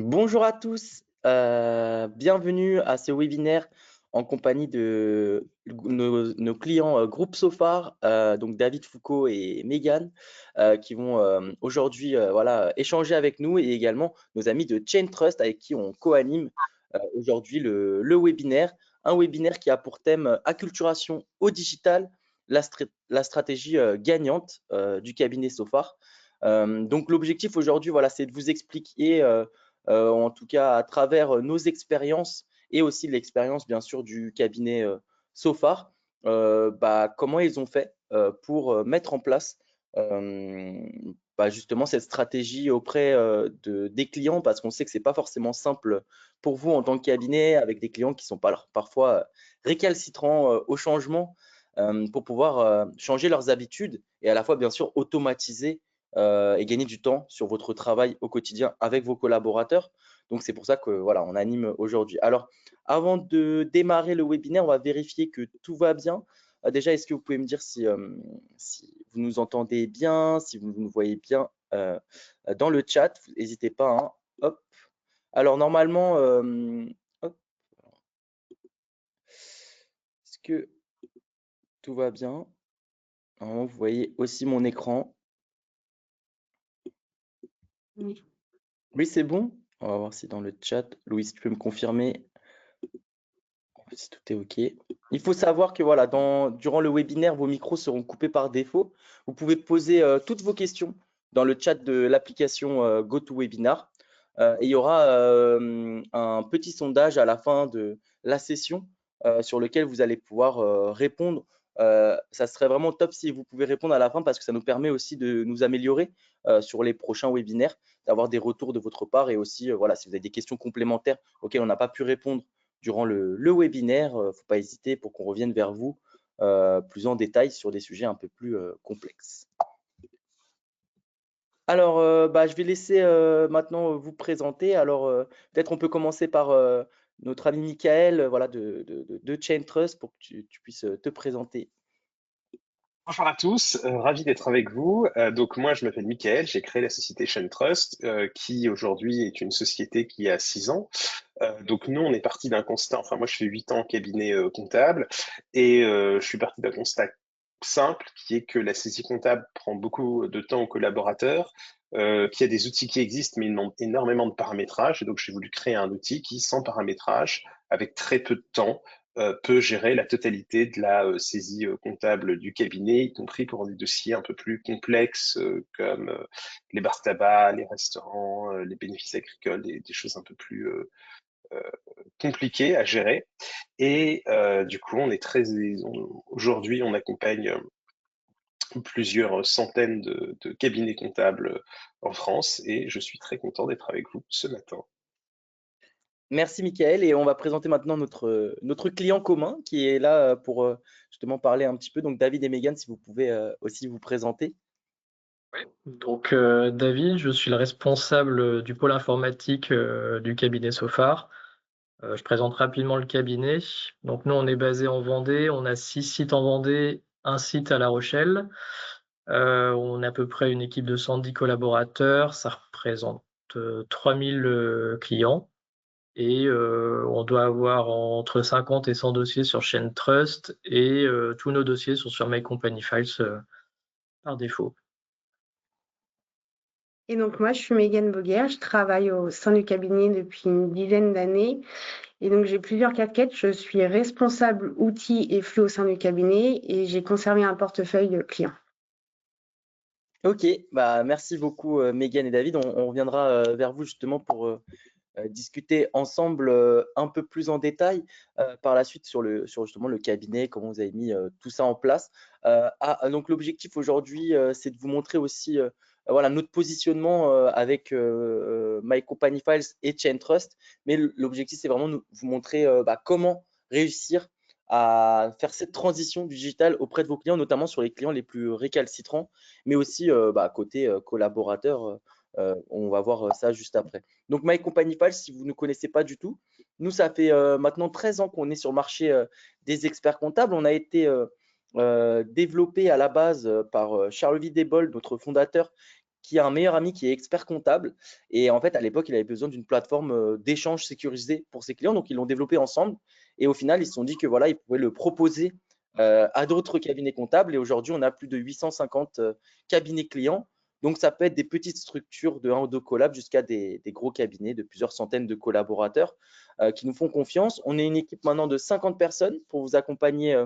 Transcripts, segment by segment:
Bonjour à tous, bienvenue à ce webinaire en compagnie de nos clients groupe Sophar, donc David Foucault et Megan, qui vont aujourd'hui voilà, échanger avec nous et également nos amis de Chain Trust avec qui on co-anime aujourd'hui le webinaire. Un webinaire qui a pour thème acculturation au digital, la stratégie gagnante du cabinet Sophar. Donc l'objectif aujourd'hui, voilà, c'est de vous expliquer en tout cas à travers nos expériences et aussi l'expérience bien sûr du cabinet Sophar, comment ils ont fait pour mettre en place justement cette stratégie auprès des clients, parce qu'on sait que c'est pas forcément simple pour vous en tant que cabinet avec des clients qui sont parfois récalcitrants au changement, pour pouvoir changer leurs habitudes et à la fois bien sûr automatiser et gagner du temps sur votre travail au quotidien avec vos collaborateurs. Donc, c'est pour ça que voilà, on anime aujourd'hui. Alors, avant de démarrer le webinaire, on va vérifier que tout va bien. Déjà, est-ce que vous pouvez me dire si vous nous entendez bien, si vous nous voyez bien dans le chat? N'hésitez pas, hein. Hop. Alors, normalement, hop. Est-ce que tout va bien? Normalement, vous voyez aussi mon écran. Oui. Oui, c'est bon? On va voir si dans le chat, Louise, tu peux me confirmer si tout est OK. Il faut savoir que voilà, durant le webinaire, vos micros seront coupés par défaut. Vous pouvez poser toutes vos questions dans le chat de l'application GoToWebinar. Et il y aura un petit sondage à la fin de la session sur lequel vous allez pouvoir répondre. Ça serait vraiment top si vous pouvez répondre à la fin parce que ça nous permet aussi de nous améliorer sur les prochains webinaires, d'avoir des retours de votre part et aussi, voilà, si vous avez des questions complémentaires auxquelles on n'a pas pu répondre durant le webinaire, il ne faut pas hésiter pour qu'on revienne vers vous plus en détail sur des sujets un peu plus complexes. Alors, je vais laisser maintenant vous présenter. Alors, peut-être on peut commencer par notre ami Michael, voilà, de Chain Trust pour que tu puisses te présenter. Bonjour à tous, ravi d'être avec vous. Donc moi, je m'appelle Michael, j'ai créé la société Chain Trust, qui aujourd'hui est une société qui a 6 ans. Donc nous, on est parti d'un constat, enfin moi je fais 8 ans en cabinet comptable, et je suis parti d'un constat simple, qui est que la saisie comptable prend beaucoup de temps aux collaborateurs, qu'il y a des outils qui existent, mais ils demandent énormément de paramétrage, et donc j'ai voulu créer un outil qui, sans paramétrage, avec très peu de temps, peut gérer la totalité de la saisie comptable du cabinet, y compris pour des dossiers un peu plus complexes comme les bars tabac, les restaurants, les bénéfices agricoles, des choses un peu plus compliquées à gérer. Et du coup, aujourd'hui, on accompagne plusieurs centaines de cabinets comptables en France, et je suis très content d'être avec vous ce matin. Merci Michael et on va présenter maintenant notre client commun qui est là pour justement parler un petit peu. Donc David et Megan, si vous pouvez aussi vous présenter. Donc David, je suis le responsable du pôle informatique du cabinet Sophar. Je présente rapidement le cabinet. Donc nous, on est basé en Vendée, on a 6 sites en Vendée, un site à La Rochelle. On a à peu près une équipe de 110 collaborateurs, ça représente 3000 clients. Et on doit avoir entre 50 et 100 dossiers sur Chain Trust et tous nos dossiers sont sur My Company Files par défaut. Et donc moi, je suis Megan Boguer, je travaille au sein du cabinet depuis une dizaine d'années. Et donc j'ai plusieurs casquettes. Je suis responsable outils et flux au sein du cabinet et j'ai conservé un portefeuille client. Ok, merci beaucoup Megan et David. On reviendra vers vous justement pour discuter ensemble un peu plus en détail par la suite sur justement le cabinet, comment vous avez mis tout ça en place. Donc l'objectif aujourd'hui, c'est de vous montrer aussi voilà, notre positionnement avec My Company Files et Chain Trust. Mais l'objectif, c'est vraiment de vous montrer comment réussir à faire cette transition digitale auprès de vos clients, notamment sur les clients les plus récalcitrants, mais aussi côté collaborateur. On va voir ça juste après. Donc, My Company Files, si vous ne connaissez pas du tout, nous, ça fait maintenant 13 ans qu'on est sur le marché des experts comptables. On a été développé à la base par Charles Videbol, notre fondateur, qui a un meilleur ami qui est expert comptable. Et en fait, à l'époque, il avait besoin d'une plateforme d'échange sécurisée pour ses clients. Donc, ils l'ont développé ensemble. Et au final, ils se sont dit que voilà, ils pouvaient le proposer à d'autres cabinets comptables. Et aujourd'hui, on a plus de 850 cabinets clients. Donc, ça peut être des petites structures de 1 ou 2 collabs jusqu'à des gros cabinets de plusieurs centaines de collaborateurs qui nous font confiance. On est une équipe maintenant de 50 personnes pour vous accompagner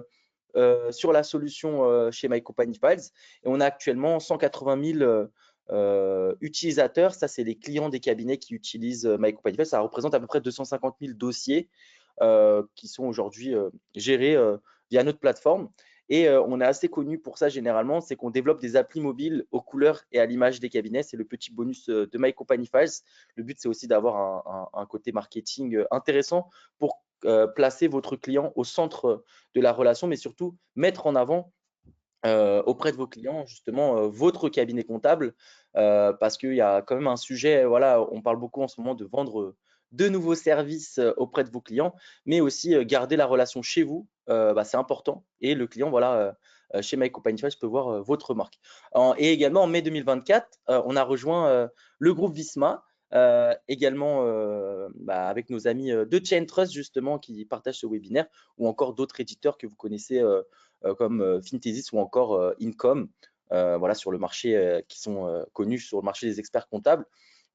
sur la solution chez My Company Files. Et on a actuellement 180 000 utilisateurs. Ça, c'est les clients des cabinets qui utilisent My Company Files. Ça représente à peu près 250 000 dossiers qui sont aujourd'hui gérés via notre plateforme. Et on est assez connu pour ça généralement, c'est qu'on développe des applis mobiles aux couleurs et à l'image des cabinets. C'est le petit bonus de My Company Files. Le but, c'est aussi d'avoir un côté marketing intéressant pour placer votre client au centre de la relation, mais surtout mettre en avant auprès de vos clients justement votre cabinet comptable parce qu'il y a quand même un sujet, voilà, on parle beaucoup en ce moment de vendre de nouveaux services auprès de vos clients, mais aussi garder la relation chez vous, c'est important. Et le client, voilà, chez My Company Files peut voir votre marque. Et également en mai 2024, on a rejoint le groupe Visma, également avec nos amis de Chain Trust justement qui partagent ce webinaire, ou encore d'autres éditeurs que vous connaissez comme Finthesis ou encore Income, voilà, sur le marché, qui sont connus sur le marché des experts comptables.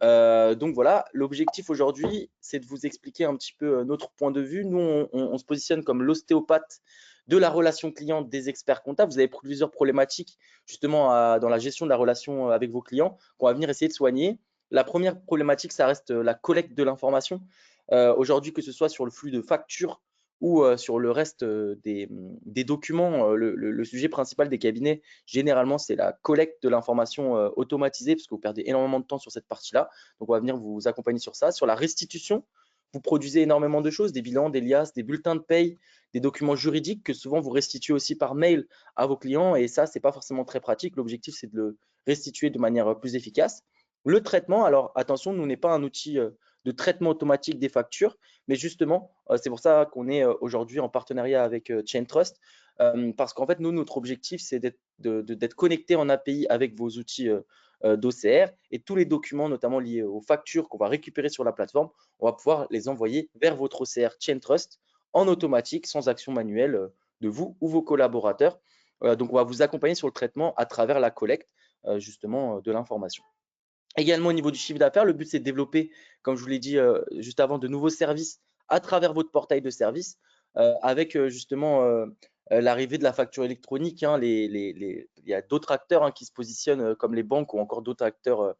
Donc voilà, l'objectif aujourd'hui, c'est de vous expliquer un petit peu notre point de vue. Nous, on se positionne comme l'ostéopathe de la relation client des experts comptables. Vous avez plusieurs problématiques justement dans la gestion de la relation avec vos clients qu'on va venir essayer de soigner. La première problématique, ça reste la collecte de l'information. Aujourd'hui, que ce soit sur le flux de factures ou sur le reste des documents, le sujet principal des cabinets, généralement, c'est la collecte de l'information automatisée, parce que vous perdez énormément de temps sur cette partie-là. Donc, on va venir vous accompagner sur ça. Sur la restitution, vous produisez énormément de choses, des bilans, des liasses, des bulletins de paye, des documents juridiques que souvent vous restituez aussi par mail à vos clients. Et ça, ce n'est pas forcément très pratique. L'objectif, c'est de le restituer de manière plus efficace. Le traitement, alors attention, nous n'est pas un outil de traitement automatique des factures, mais justement, c'est pour ça qu'on est aujourd'hui en partenariat avec Chain Trust, parce qu'en fait, nous, notre objectif, c'est d'être connecté en API avec vos outils d'OCR, et tous les documents, notamment liés aux factures qu'on va récupérer sur la plateforme, on va pouvoir les envoyer vers votre OCR Chain Trust en automatique, sans action manuelle de vous ou vos collaborateurs. Donc, on va vous accompagner sur le traitement à travers la collecte justement de l'information. Également au niveau du chiffre d'affaires, le but c'est de développer, comme je vous l'ai dit juste avant, de nouveaux services à travers votre portail de services avec justement l'arrivée de la facture électronique. Hein, il y a d'autres acteurs qui se positionnent comme les banques ou encore d'autres acteurs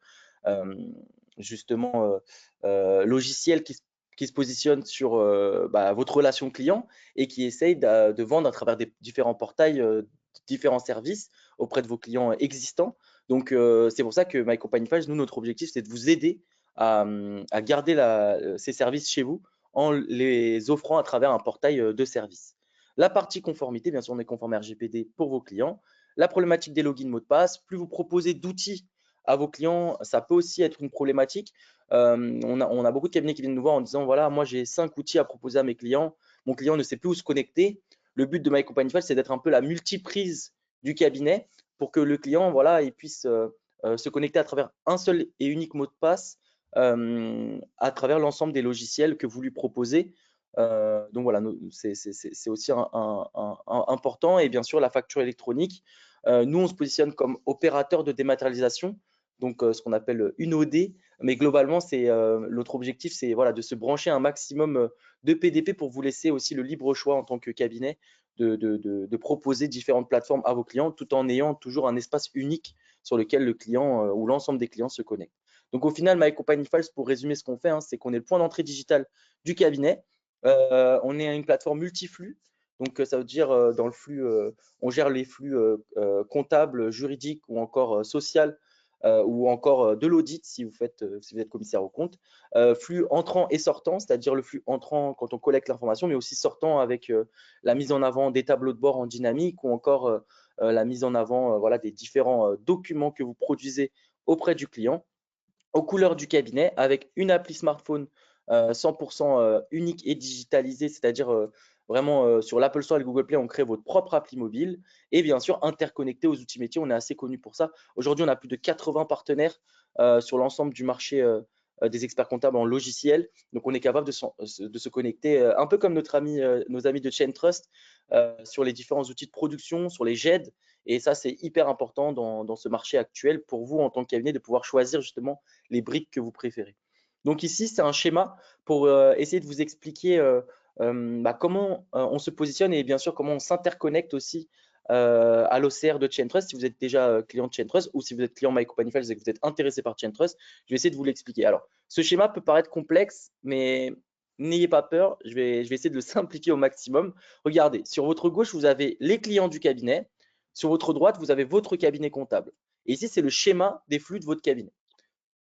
justement logiciels qui se positionnent sur votre relation client et qui essayent de vendre à travers des différents portails, différents services auprès de vos clients existants. Donc, c'est pour ça que My Company Files, nous, notre objectif, c'est de vous aider à garder ces services chez vous en les offrant à travers un portail de services. La partie conformité, bien sûr, on est conforme RGPD pour vos clients. La problématique des logins mots de passe, plus vous proposez d'outils à vos clients, ça peut aussi être une problématique. On a beaucoup de cabinets qui viennent nous voir en disant, voilà, moi, j'ai 5 outils à proposer à mes clients. Mon client ne sait plus où se connecter. Le but de My Company Files, c'est d'être un peu la multiprise du cabinet pour que le client, voilà, il puisse se connecter à travers un seul et unique mot de passe à travers l'ensemble des logiciels que vous lui proposez. Donc voilà, c'est aussi important. Et bien sûr, la facture électronique. Nous, on se positionne comme opérateur de dématérialisation, donc ce qu'on appelle une OD. Mais globalement, notre objectif, c'est voilà, de se brancher un maximum de PDP pour vous laisser aussi le libre choix en tant que cabinet de proposer différentes plateformes à vos clients tout en ayant toujours un espace unique sur lequel le client ou l'ensemble des clients se connectent. Donc au final, My Company Files, pour résumer ce qu'on fait, c'est qu'on est le point d'entrée digital du cabinet. On est une plateforme multiflux. Donc ça veut dire dans le flux, on gère les flux comptables, juridiques ou encore social ou encore de l'audit si vous êtes commissaire aux comptes. Flux entrant et sortant, c'est-à-dire le flux entrant quand on collecte l'information, mais aussi sortant avec la mise en avant des tableaux de bord en dynamique ou encore la mise en avant voilà, des différents documents que vous produisez auprès du client, aux couleurs du cabinet, avec une appli smartphone 100% unique et digitalisée, c'est-à-dire vraiment sur l'Apple Store et le Google Play, on crée votre propre appli mobile et bien sûr interconnecté aux outils métiers. On est assez connu pour ça. Aujourd'hui, on a plus de 80 partenaires sur l'ensemble du marché des experts comptables en logiciel. Donc, on est capable de se connecter un peu comme nos amis de ChainTrust sur les différents outils de production, sur les GED. Et ça, c'est hyper important dans ce marché actuel pour vous en tant que cabinet de pouvoir choisir justement les briques que vous préférez. Donc ici, c'est un schéma pour essayer de vous expliquer comment on se positionne et bien sûr comment on s'interconnecte aussi à l'OCR de ChainTrust. Si vous êtes déjà client de ChainTrust ou si vous êtes client My Company Files et que vous êtes intéressé par ChainTrust, je vais essayer de vous l'expliquer. Alors, ce schéma peut paraître complexe, mais n'ayez pas peur, je vais essayer de le simplifier au maximum. Regardez, sur votre gauche, vous avez les clients du cabinet. Sur votre droite, vous avez votre cabinet comptable. Et ici, c'est le schéma des flux de votre cabinet.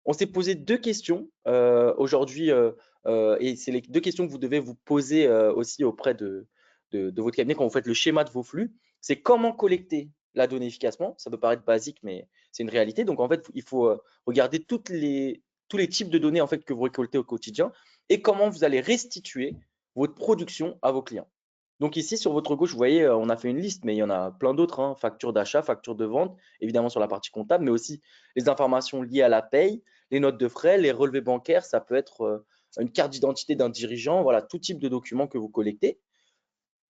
On s'est posé deux questions aujourd'hui et c'est les deux questions que vous devez vous poser aussi auprès de votre cabinet quand vous faites le schéma de vos flux. C'est comment collecter la donnée efficacement. Ça peut paraître basique, mais c'est une réalité. Donc, en fait, il faut regarder tous les types de données en fait, que vous récoltez au quotidien et comment vous allez restituer votre production à vos clients. Donc ici, sur votre gauche, vous voyez, on a fait une liste, mais il y en a plein d'autres, hein, facture d'achat, facture de vente, évidemment sur la partie comptable, mais aussi les informations liées à la paye, les notes de frais, les relevés bancaires, ça peut être une carte d'identité d'un dirigeant, voilà, tout type de documents que vous collectez.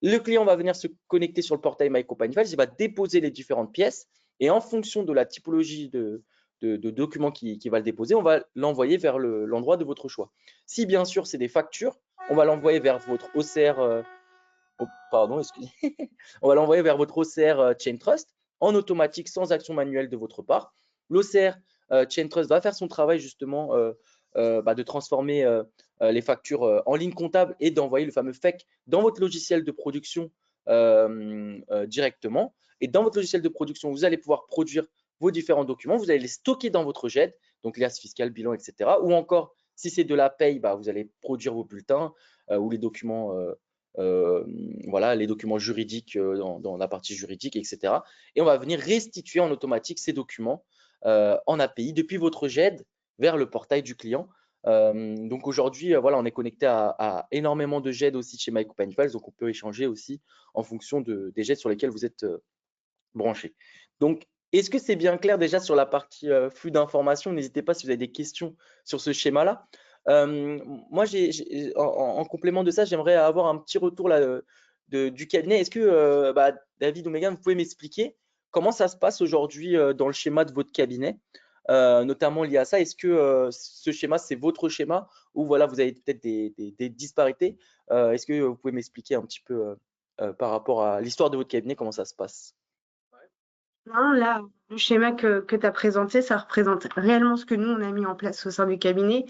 Le client va venir se connecter sur le portail My Company Files, il va déposer les différentes pièces et en fonction de la typologie de documents qui va le déposer, on va l'envoyer vers l'endroit de votre choix. Si bien sûr c'est des factures, on va l'envoyer vers votre OCR. Oh, pardon, excusez. On va l'envoyer vers votre OCR ChainTrust en automatique sans action manuelle de votre part. L'OCR ChainTrust va faire son travail justement de transformer les factures en ligne comptable et d'envoyer le fameux FEC dans votre logiciel de production directement. Et dans votre logiciel de production, vous allez pouvoir produire vos différents documents. Vous allez les stocker dans votre GED, donc liasse fiscale, bilan, etc. Ou encore, si c'est de la paye, vous allez produire vos bulletins ou les documents voilà, les documents juridiques dans la partie juridique, etc. Et on va venir restituer en automatique ces documents en API depuis votre GED vers le portail du client. Donc aujourd'hui, voilà, on est connecté à énormément de GED aussi chez My Company Files, donc on peut échanger aussi en fonction des GED sur lesquels vous êtes branché. Donc, est-ce que c'est bien clair déjà sur la partie flux d'informations? N'hésitez pas si vous avez des questions sur ce schéma-là. Moi, en complément de ça, j'aimerais avoir un petit retour là, du cabinet. Est-ce que David ou Megan, vous pouvez m'expliquer comment ça se passe aujourd'hui dans le schéma de votre cabinet, notamment lié à ça? Est-ce que ce schéma, c'est votre schéma ou voilà, vous avez peut-être des disparités? Est-ce que vous pouvez m'expliquer un petit peu par rapport à l'histoire de votre cabinet, comment ça se passe? Non, là, le schéma que tu as présenté, ça représente réellement ce que nous, on a mis en place au sein du cabinet.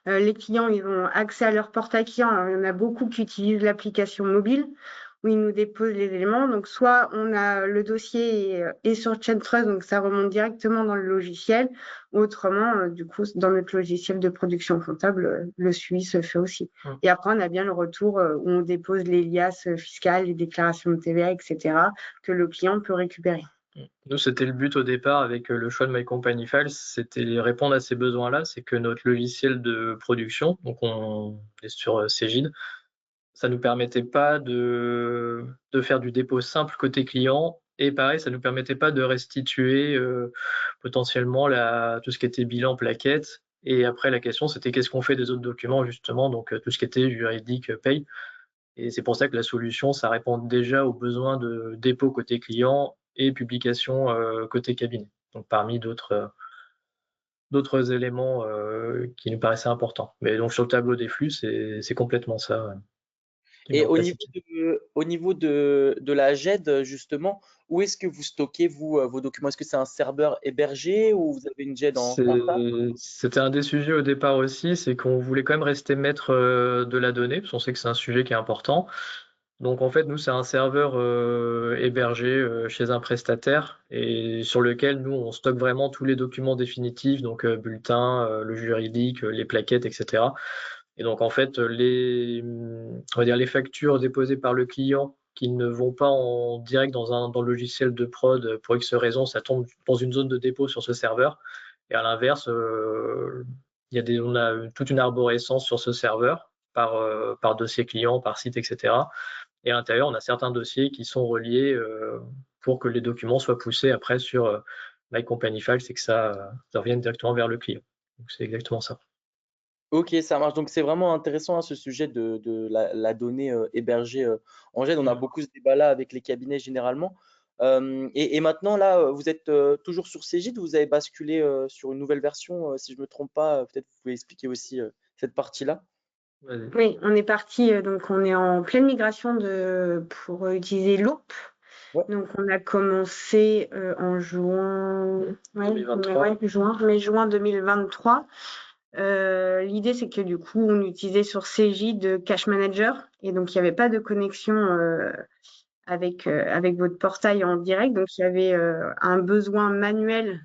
Les clients, ils ont accès à leur portail client. Alors, il y en a beaucoup qui utilisent l'application mobile où ils nous déposent les éléments. Donc, soit on a le dossier et sur ChainTrust, donc ça remonte directement dans le logiciel. Ou autrement, du coup, dans notre logiciel de production comptable, le suivi se fait aussi. Et après, on a bien le retour où on dépose les liasses fiscales, les déclarations de TVA, etc., que le client peut récupérer. Nous, c'était le but au départ avec le choix de My Company Files, c'était répondre à ces besoins-là. C'est que notre logiciel de production, donc on est sur Cegid, ça nous permettait pas de faire du dépôt simple côté client. Et pareil, ça nous permettait pas de restituer potentiellement tout ce qui était bilan, plaquette. Et après, la question, c'était qu'est-ce qu'on fait des autres documents, justement, donc tout ce qui était juridique, paye. Et c'est pour ça que la solution, ça répond déjà aux besoins de dépôt côté client et publication côté cabinet. Donc parmi d'autres éléments qui nous paraissaient importants. Mais donc sur le tableau des flux, c'est complètement ça qui met Et en place. au niveau de la GED, justement, où est-ce que vous stockez vos documents? Est-ce que c'est un serveur hébergé ou vous avez une GED en SaaS? C'était un des sujets au départ aussi, c'est qu'on voulait quand même rester maître de la donnée, parce qu'on sait que c'est un sujet qui est important. Donc en fait, nous, c'est un serveur hébergé chez un prestataire et sur lequel nous, on stocke vraiment tous les documents définitifs, donc bulletin, le juridique, les plaquettes, etc. Et donc en fait, on va dire les factures déposées par le client qui ne vont pas en direct dans le logiciel de prod pour X raison, ça tombe dans une zone de dépôt sur ce serveur. Et à l'inverse, on a toute une arborescence sur ce serveur par dossier client, par site, etc. Et à l'intérieur, on a certains dossiers qui sont reliés pour que les documents soient poussés après sur My Company Files et que ça revienne directement vers le client. Donc c'est exactement ça. Ok, ça marche. Donc, c'est vraiment intéressant ce sujet de la donnée hébergée en GED. On a beaucoup ce débat-là avec les cabinets généralement. Et maintenant, là, vous êtes toujours sur Cegid ou vous avez basculé sur une nouvelle version, si je ne me trompe pas, peut-être vous pouvez expliquer aussi cette partie-là. Oui, on est parti, donc on est en pleine migration pour utiliser Loop. Ouais. Donc on a commencé en juin, mai-juin 2023. L'idée, c'est que du coup, on utilisait sur Cegid Cache Manager et donc il n'y avait pas de connexion avec votre portail en direct. Donc il y avait un besoin manuel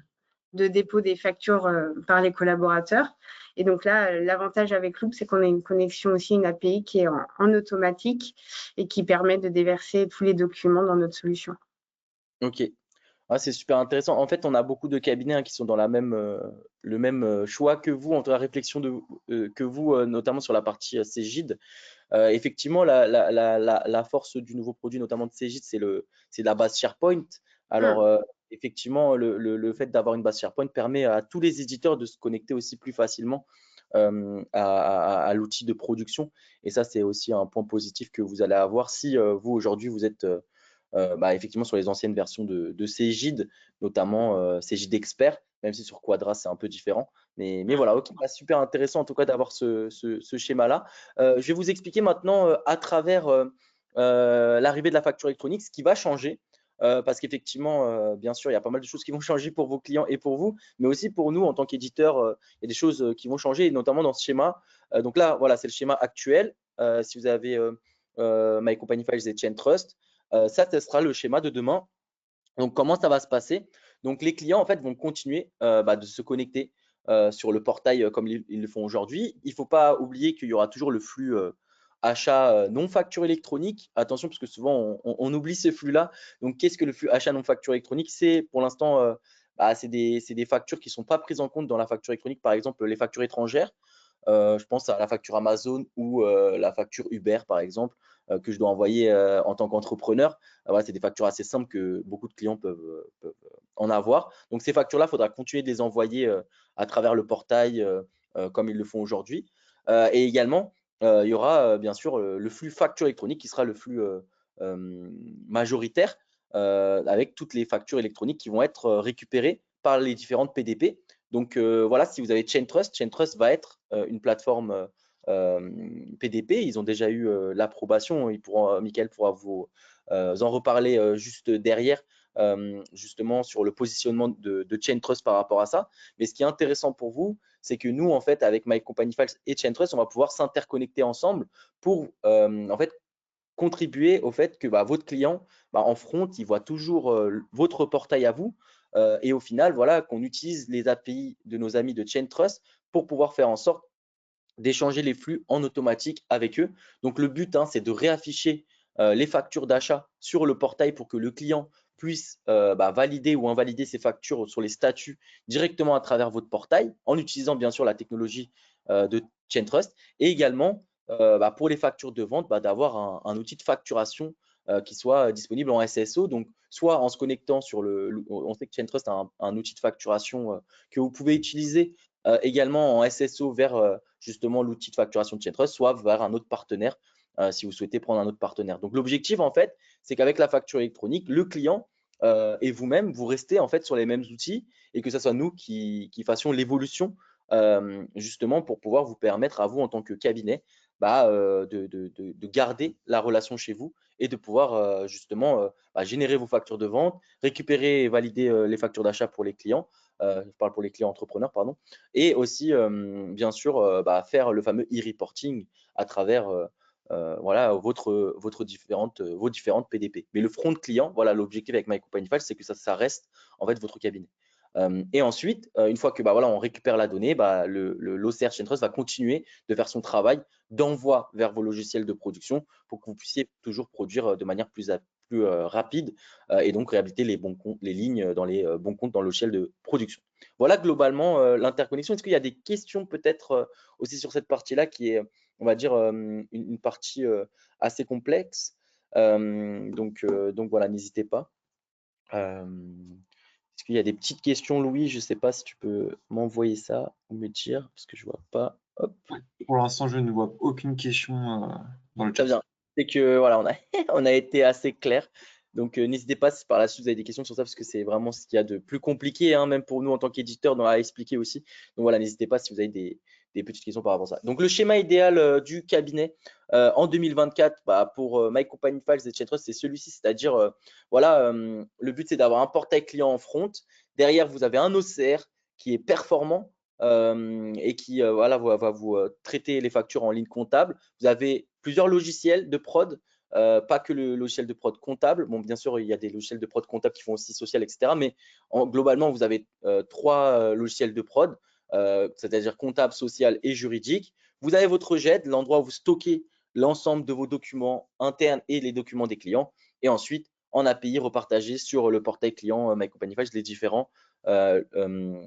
de dépôt des factures par les collaborateurs. Et donc là, l'avantage avec Loop, c'est qu'on a une connexion aussi, une API qui est en automatique et qui permet de déverser tous les documents dans notre solution. Ok. Ah, c'est super intéressant. En fait, on a beaucoup de cabinets qui sont dans le même choix que vous, entre la réflexion que vous, notamment sur la partie Cegid. Effectivement, la force du nouveau produit, notamment de Cegid, c'est la base SharePoint. Alors, effectivement, le fait d'avoir une base SharePoint permet à tous les éditeurs de se connecter aussi plus facilement à l'outil de production. Et ça, c'est aussi un point positif que vous allez avoir si vous, aujourd'hui, vous êtes effectivement sur les anciennes versions de Cegid, notamment Cegid Expert, même si sur Quadra, c'est un peu différent. Mais voilà, ok, super intéressant en tout cas d'avoir ce schéma-là. Je vais vous expliquer maintenant à travers l'arrivée de la facture électronique ce qui va changer. Parce qu'effectivement, bien sûr, il y a pas mal de choses qui vont changer pour vos clients et pour vous, mais aussi pour nous en tant qu'éditeurs, il y a des choses qui vont changer, et notamment dans ce schéma. Donc là, voilà, c'est le schéma actuel. Si vous avez My Company Files et Chain Trust, ça, ce sera le schéma de demain. Donc, comment ça va se passer? Donc, les clients, en fait, vont continuer de se connecter sur le portail comme ils le font aujourd'hui. Il ne faut pas oublier qu'il y aura toujours le flux achat non facture électronique. Attention, parce que souvent, on oublie ce flux-là. Donc, qu'est-ce que le flux achat non facture électronique? C'est pour l'instant, c'est des factures qui ne sont pas prises en compte dans la facture électronique. Par exemple, les factures étrangères. Je pense à la facture Amazon ou la facture Uber, par exemple, que je dois envoyer en tant qu'entrepreneur. Voilà, c'est des factures assez simples que beaucoup de clients peuvent en avoir. Donc, ces factures-là, il faudra continuer de les envoyer à travers le portail comme ils le font aujourd'hui. Et également, il y aura bien sûr le flux facture électronique qui sera le flux majoritaire avec toutes les factures électroniques qui vont être récupérées par les différentes PDP. Donc voilà, si vous avez ChainTrust va être une plateforme PDP. Ils ont déjà eu l'approbation. Mickaël pourra vous en reparler juste derrière, justement sur le positionnement de ChainTrust par rapport à ça. Mais ce qui est intéressant pour vous, c'est que nous, en fait, avec My Company Files et ChainTrust, on va pouvoir s'interconnecter ensemble pour en fait contribuer au fait que votre client en front, il voit toujours votre portail à vous. Et au final, voilà, qu'on utilise les API de nos amis de ChainTrust pour pouvoir faire en sorte d'échanger les flux en automatique avec eux. Donc, le but, c'est de réafficher les factures d'achat sur le portail pour que le client puisse valider ou invalider ses factures sur les statuts directement à travers votre portail en utilisant bien sûr la technologie de ChainTrust, et également pour les factures de vente, d'avoir un outil de facturation qui soit disponible en SSO, donc soit en se connectant on sait que ChainTrust a un outil de facturation que vous pouvez utiliser également en SSO vers justement l'outil de facturation de ChainTrust, soit vers un autre partenaire si vous souhaitez prendre un autre partenaire. Donc l'objectif en fait, c'est qu'avec la facture électronique, le client et vous-même, vous restez en fait sur les mêmes outils et que ce soit nous qui fassions l'évolution justement pour pouvoir vous permettre à vous en tant que cabinet de garder la relation chez vous et de pouvoir justement générer vos factures de vente, récupérer et valider les factures d'achat pour les clients, je parle pour les clients entrepreneurs, pardon, et aussi bien sûr faire le fameux e-reporting à travers voilà, vos différentes PDP. Mais le front client, voilà, l'objectif avec My Company Files, c'est que ça reste en fait votre cabinet. Et ensuite, une fois que voilà, on récupère la donnée, l'OCR ChainTrust va continuer de faire son travail d'envoi vers vos logiciels de production pour que vous puissiez toujours produire de manière plus rapide et donc réhabiliter les bons comptes, les lignes dans les bons comptes dans le logiciel de production. Voilà globalement l'interconnexion. Est-ce qu'il y a des questions peut-être aussi sur cette partie-là qui est, on va dire, une partie assez complexe Donc voilà, n'hésitez pas. Est-ce qu'il y a des petites questions, Louis? Je ne sais pas si tu peux m'envoyer ça ou me dire, parce que je vois pas. Hop. Pour l'instant, je ne vois aucune question dans le Très chat. bien. C'est que voilà, on a été assez clair. Donc n'hésitez pas si par la suite vous avez des questions sur ça, parce que c'est vraiment ce qu'il y a de plus compliqué, hein, même pour nous en tant qu'éditeurs, à expliquer aussi. Donc voilà, n'hésitez pas si vous avez des petites questions par rapport à ça. Donc le schéma idéal du cabinet en 2024 pour My Company Files et Chaintrust, c'est celui-ci, c'est-à-dire voilà, le but c'est d'avoir un portail client en front. Derrière, vous avez un OCR qui est performant et qui voilà, va vous traiter les factures en ligne comptable. Vous avez plusieurs logiciels de prod, pas que le logiciel de prod comptable. Bon, bien sûr, il y a des logiciels de prod comptable qui font aussi social, etc. Mais globalement, vous avez 3 logiciels de prod, c'est-à-dire comptable, social et juridique. Vous avez votre GED, l'endroit où vous stockez l'ensemble de vos documents internes et les documents des clients. Et ensuite, en API repartagé sur le portail client My Company Files, les différents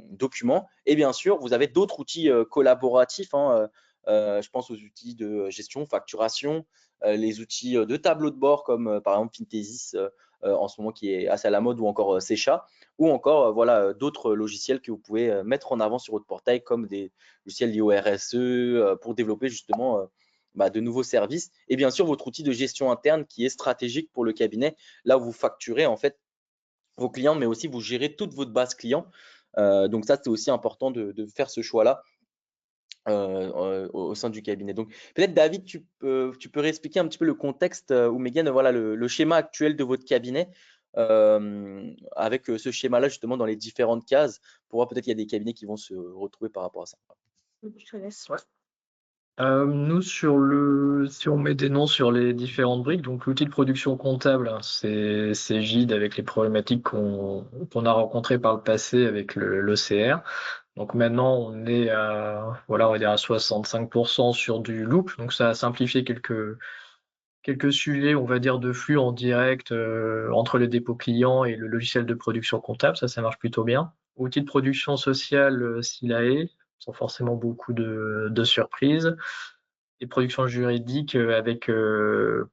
documents. Et bien sûr, vous avez d'autres outils collaboratifs, hein, je pense aux outils de gestion, facturation, les outils de tableau de bord comme par exemple Fintesis en ce moment qui est assez à la mode, ou encore Secha, ou encore voilà, d'autres logiciels que vous pouvez mettre en avant sur votre portail comme des logiciels liés au RSE pour développer justement de nouveaux services. Et bien sûr, votre outil de gestion interne qui est stratégique pour le cabinet, là où vous facturez en fait vos clients, mais aussi vous gérez toute votre base client. Donc ça, c'est aussi important de faire ce choix-là au sein du cabinet. Donc peut-être David, tu peux réexpliquer un petit peu le contexte ou Megan, voilà le schéma actuel de votre cabinet avec ce schéma-là justement dans les différentes cases pour voir peut-être qu'il y a des cabinets qui vont se retrouver par rapport à ça. Je te laisse. Ouais. Nous, si on met des noms sur les différentes briques, donc l'outil de production comptable, hein, c'est Gide avec les problématiques qu'on a rencontrées par le passé avec l'OCR. Donc maintenant, on est à, voilà, on va dire à 65% sur du loop. Donc ça a simplifié quelques sujets, on va dire, de flux en direct entre le dépôt client et le logiciel de production comptable. Ça marche plutôt bien. Outil de production sociale, Silae, sans forcément beaucoup de surprises. Et production juridique avec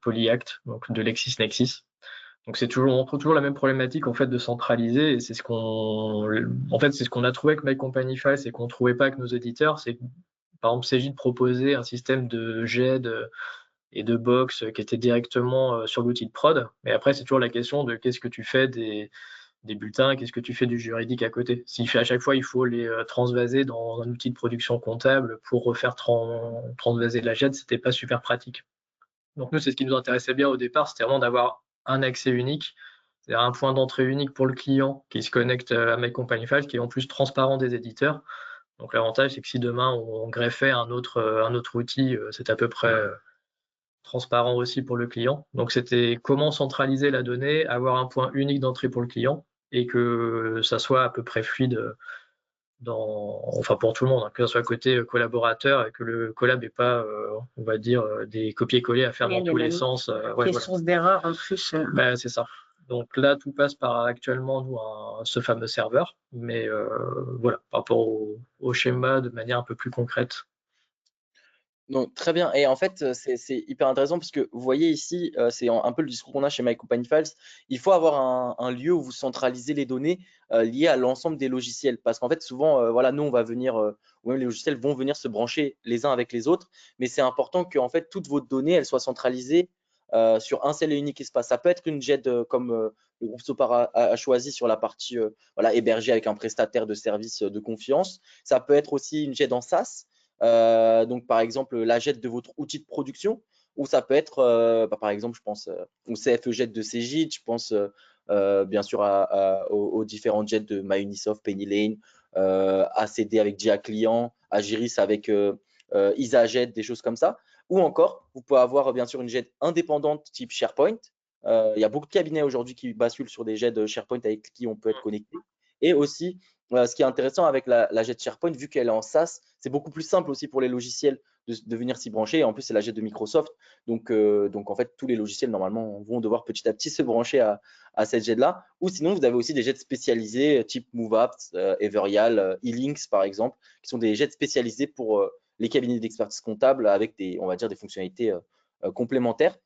Polyact, donc de LexisNexis. Donc on retrouve toujours la même problématique en fait de centraliser, et c'est ce qu'on a trouvé avec My Company Files et qu'on trouvait pas avec nos éditeurs. C'est par exemple Cegid proposait un système de GED et de box qui était directement sur l'outil de prod. Mais après, c'est toujours la question de qu'est-ce que tu fais des bulletins, qu'est-ce que tu fais du juridique à côté. Si à chaque fois il faut les transvaser dans un outil de production comptable pour refaire transvaser la GED, c'était pas super pratique. Donc nous, c'est ce qui nous intéressait bien au départ, c'était vraiment d'avoir un accès unique, c'est-à-dire un point d'entrée unique pour le client qui se connecte à My Company Files, qui est en plus transparent des éditeurs. Donc l'avantage, c'est que si demain on greffait un autre outil, c'est à peu près transparent aussi pour le client. Donc c'était comment centraliser la donnée, avoir un point unique d'entrée pour le client et que ça soit à peu près fluide pour tout le monde, hein, que ce soit côté collaborateur et que le collab n'est pas, on va dire, des copier-coller à faire dans tous les sens. Ouais, sources d'erreurs en plus. C'est ça. Donc là, tout passe par actuellement nous ce fameux serveur, mais voilà, par rapport au schéma de manière un peu plus concrète. Donc, très bien. Et en fait, c'est hyper intéressant parce que vous voyez ici, c'est un peu le discours qu'on a chez My Company Files. Il faut avoir un lieu où vous centralisez les données liées à l'ensemble des logiciels. Parce qu'en fait, souvent, voilà, nous, on va venir, ou même les logiciels vont venir se brancher les uns avec les autres. Mais c'est important que en fait, toutes vos données, elles soient centralisées sur un seul et unique espace. Ça peut être une GED comme le groupe Sopar a choisi sur la partie voilà, hébergée avec un prestataire de services de confiance. Ça peut être aussi une GED en SaaS. Donc par exemple la GED de votre outil de production, ou ça peut être par exemple je pense au CFE GED de Cegid, je pense bien sûr aux différentes GED de MyUnisoft, PennyLane, ACD avec Dia Client, Agiris avec IsaGED, des choses comme ça. Ou encore vous pouvez avoir bien sûr une GED indépendante type SharePoint. Il y a beaucoup de cabinets aujourd'hui qui basculent sur des GED SharePoint avec qui on peut être connecté. Et aussi ce qui est intéressant avec la GED SharePoint, vu qu'elle est en SaaS, c'est beaucoup plus simple aussi pour les logiciels de venir s'y brancher. Et en plus, c'est la GED de Microsoft. Donc en fait, tous les logiciels, normalement, vont devoir petit à petit se brancher à cette GED-là. Ou sinon, vous avez aussi des GED spécialisés type MoveApps, Everial, eLinks, par exemple, qui sont des GED spécialisés pour les cabinets d'expertise comptable avec on va dire, des fonctionnalités complémentaires.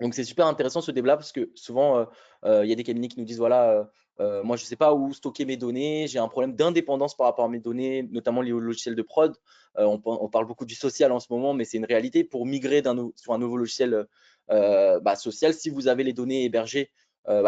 Donc, c'est super intéressant ce débat parce que souvent, il y a des cabinets qui nous disent, voilà, moi, je ne sais pas où stocker mes données, j'ai un problème d'indépendance par rapport à mes données, notamment liées au logiciel de prod. On parle beaucoup du social en ce moment, mais c'est une réalité. Pour migrer sur un nouveau logiciel social, si vous avez les données hébergées,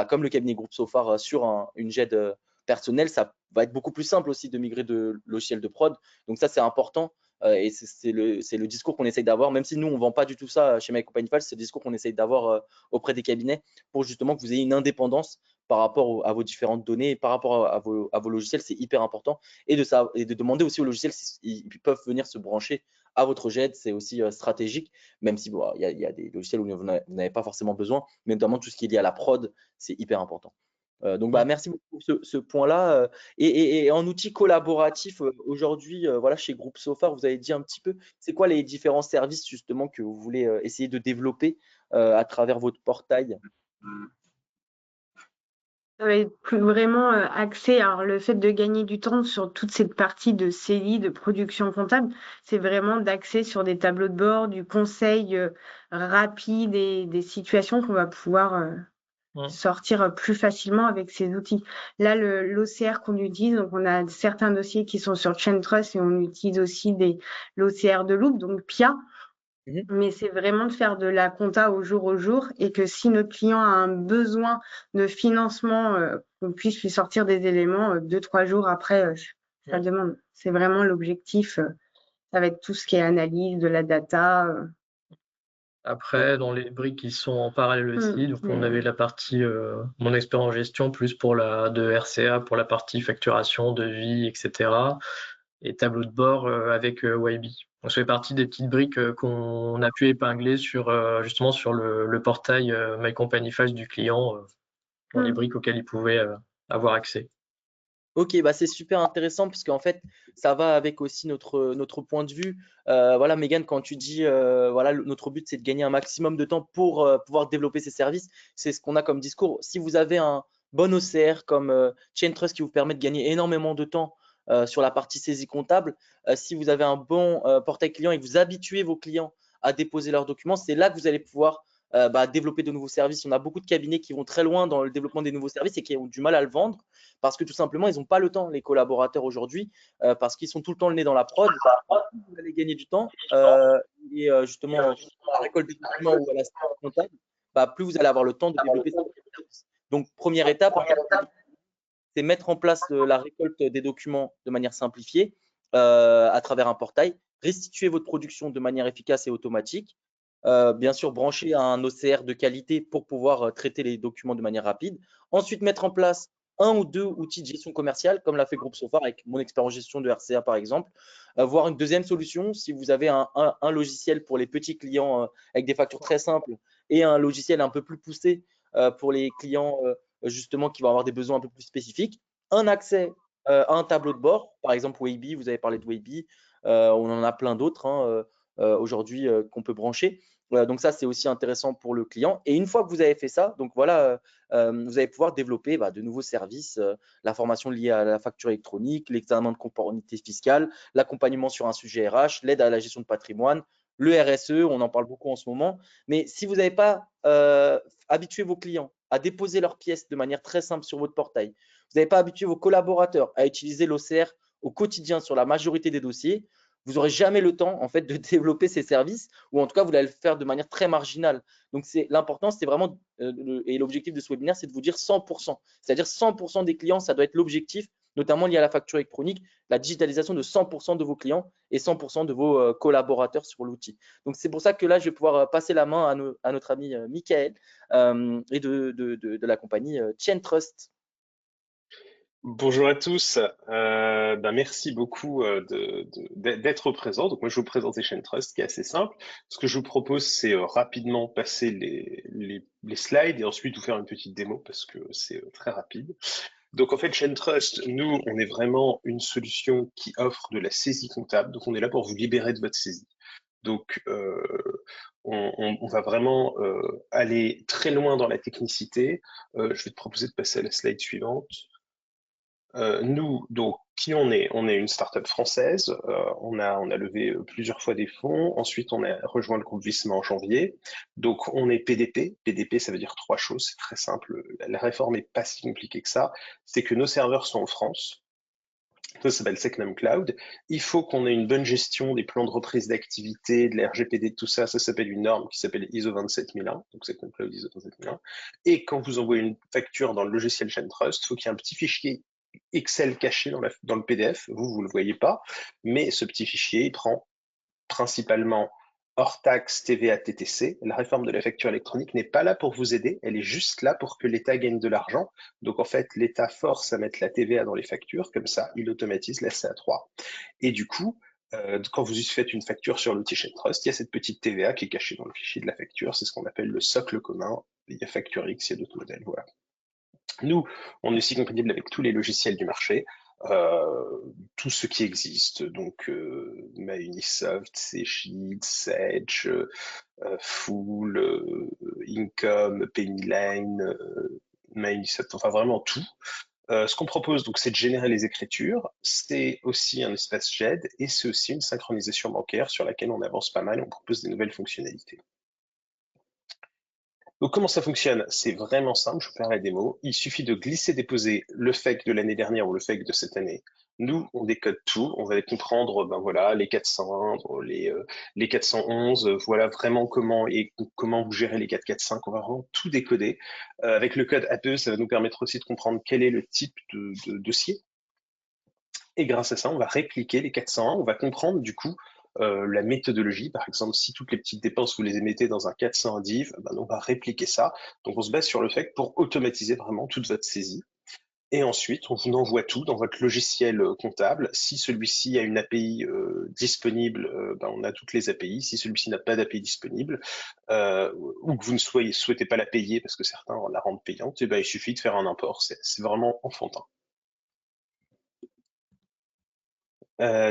comme le cabinet Groupe Sofar sur une GED personnelle, ça va être beaucoup plus simple aussi de migrer de logiciel de prod. Donc ça, c'est important. Et c'est le discours qu'on essaye d'avoir, même si nous, on ne vend pas du tout ça chez My Company Files, c'est le discours qu'on essaye d'avoir auprès des cabinets pour justement que vous ayez une indépendance par rapport à vos différentes données et par rapport à vos logiciels, c'est hyper important. Et de demander aussi aux logiciels s'ils peuvent venir se brancher à votre GED, c'est aussi stratégique, même si bon, y a des logiciels où vous n'avez pas forcément besoin, mais notamment tout ce qui est lié à la prod, c'est hyper important. Donc, merci beaucoup pour ce point-là. Et en outil collaboratif, aujourd'hui, voilà, chez Groupe Sofar, vous avez dit un petit peu, c'est quoi les différents services justement que vous voulez essayer de développer à travers votre portail? Ça va être plus vraiment axé. Alors, le fait de gagner du temps sur toute cette partie de CELI, de production comptable, c'est vraiment d'axer sur des tableaux de bord, du conseil rapide et des situations qu'on va pouvoir sortir plus facilement avec ces outils. Là, l'OCR qu'on utilise, donc on a certains dossiers qui sont sur ChainTrust et on utilise aussi l'OCR de Loop, donc PIA. Mhm. Mais c'est vraiment de faire de la compta au jour et que si notre client a un besoin de financement, qu'on puisse lui sortir des éléments 2-3 jours après sa demande. C'est vraiment l'objectif. Ça va être tout ce qui est analyse de la data. Après, dans les briques qui sont en parallèle aussi, donc on avait la partie mon expert en gestion plus de RCA pour la partie facturation, devis, etc. Et tableau de bord avec YB. Donc ça fait partie des petites briques qu'on a pu épingler justement sur le portail My Company Files du client, dans les briques auxquelles il pouvait avoir accès. Ok, bah c'est super intéressant parce qu'en fait, ça va avec aussi notre point de vue. Voilà, Megan, quand tu dis, voilà, notre but, c'est de gagner un maximum de temps pour pouvoir développer ces services, c'est ce qu'on a comme discours. Si vous avez un bon OCR comme ChainTrust qui vous permet de gagner énormément de temps sur la partie saisie comptable, si vous avez un bon portail client et que vous habituez vos clients à déposer leurs documents, c'est là que vous allez pouvoir développer de nouveaux services. On a beaucoup de cabinets qui vont très loin dans le développement des nouveaux services et qui ont du mal à le vendre parce que tout simplement, ils n'ont pas le temps, les collaborateurs aujourd'hui, parce qu'ils sont tout le temps le nez dans la prod. Vous allez gagner du temps et justement, à la récolte des documents ou à la saisie comptable, plus vous allez avoir le temps de développer ces services. Donc, première étape, c'est mettre en place la récolte des documents de manière simplifiée à travers un portail, restituer votre production de manière efficace et automatique, bien sûr brancher un OCR de qualité pour pouvoir traiter les documents de manière rapide, ensuite mettre en place un ou deux outils de gestion commerciale, comme l'a fait Groupe Sofar avec mon expert en gestion de RCA par exemple, voire une deuxième solution si vous avez un logiciel pour les petits clients avec des factures très simples et un logiciel un peu plus poussé pour les clients justement qui vont avoir des besoins un peu plus spécifiques, un accès à un tableau de bord, par exemple Waybe, vous avez parlé de Waybe, on en a plein d'autres aujourd'hui qu'on peut brancher. Donc ça, c'est aussi intéressant pour le client. Et une fois que vous avez fait ça, donc voilà, vous allez pouvoir développer de nouveaux services, la formation liée à la facture électronique, l'examen de conformité fiscale, l'accompagnement sur un sujet RH, l'aide à la gestion de patrimoine, le RSE, on en parle beaucoup en ce moment. Mais si vous n'avez pas habitué vos clients à déposer leurs pièces de manière très simple sur votre portail, vous n'avez pas habitué vos collaborateurs à utiliser l'OCR au quotidien sur la majorité des dossiers, vous n'aurez jamais le temps en fait de développer ces services, ou en tout cas vous allez le faire de manière très marginale. Donc l'important, c'est vraiment et l'objectif de ce webinaire, c'est de vous dire 100%. C'est-à-dire 100% des clients, ça doit être l'objectif, notamment lié à la facture électronique, la digitalisation de 100% de vos clients et 100% de vos collaborateurs sur l'outil. Donc c'est pour ça que là, je vais pouvoir passer la main à notre ami Michael et de la compagnie ChainTrust. Bonjour à tous, merci beaucoup d'être présent. Donc moi je vais vous présenter ChainTrust qui est assez simple. Ce que je vous propose c'est rapidement passer les slides et ensuite vous faire une petite démo parce que c'est très rapide. Donc en fait ChainTrust, nous on est vraiment une solution qui offre de la saisie comptable. Donc on est là pour vous libérer de votre saisie. Donc on va vraiment aller très loin dans la technicité. Je vais te proposer de passer à la slide suivante. Nous, donc, qui on est? On est une start-up française. On a levé plusieurs fois des fonds. Ensuite, on a rejoint le groupe Visma en janvier. Donc, on est PDP. PDP, ça veut dire trois choses. C'est très simple. La réforme n'est pas si compliquée que ça. C'est que nos serveurs sont en France. Ça s'appelle Secnum Cloud. Il faut qu'on ait une bonne gestion des plans de reprise d'activité, de la RGPD, de tout ça. Ça s'appelle une norme qui s'appelle ISO 27001. Donc, Secnum Cloud ISO 27001. Et quand vous envoyez une facture dans le logiciel ShaneTrust, il faut qu'il y ait un petit fichier Excel caché dans le PDF, vous ne le voyez pas, mais ce petit fichier, il prend principalement hors taxe, TVA, TTC. La réforme de la facture électronique n'est pas là pour vous aider, elle est juste là pour que l'État gagne de l'argent. Donc en fait, l'État force à mettre la TVA dans les factures, comme ça, il automatise la CA3. Et du coup, quand vous faites une facture sur l'outil ShaneTrust, il y a cette petite TVA qui est cachée dans le fichier de la facture, c'est ce qu'on appelle le socle commun. Il y a Facture X, il y a d'autres modèles, voilà. Nous, on est aussi compatible avec tous les logiciels du marché, tout ce qui existe, donc Unisoft, Cegid, Sage, Full, Income, Pennyline, Unisoft, enfin vraiment tout. Ce qu'on propose, donc, c'est de générer les écritures, c'est aussi un espace GED et c'est aussi une synchronisation bancaire sur laquelle on avance pas mal, on propose des nouvelles fonctionnalités. Donc comment ça fonctionne? C'est vraiment simple, je vous faire la démo. Il suffit de glisser-déposer le FEC de l'année dernière ou le FEC de cette année. Nous, on décode tout, on va comprendre ben voilà, les 401, les 411, voilà vraiment comment vous gérez les 445, on va vraiment tout décoder. Avec le code APE, ça va nous permettre aussi de comprendre quel est le type de dossier. Et grâce à ça, on va répliquer les 401, on va comprendre du coup la méthodologie. Par exemple, si toutes les petites dépenses, vous les émettez dans un 401 div, ben, on va répliquer ça. Donc on se base sur le fait pour automatiser vraiment toute votre saisie. Et ensuite, on vous envoie tout dans votre logiciel comptable. Si celui-ci a une API disponible, ben, on a toutes les API. Si celui-ci n'a pas d'API disponible, ou que vous ne souhaitez pas la payer parce que certains la rendent payante, et ben, il suffit de faire un import. C'est vraiment enfantin.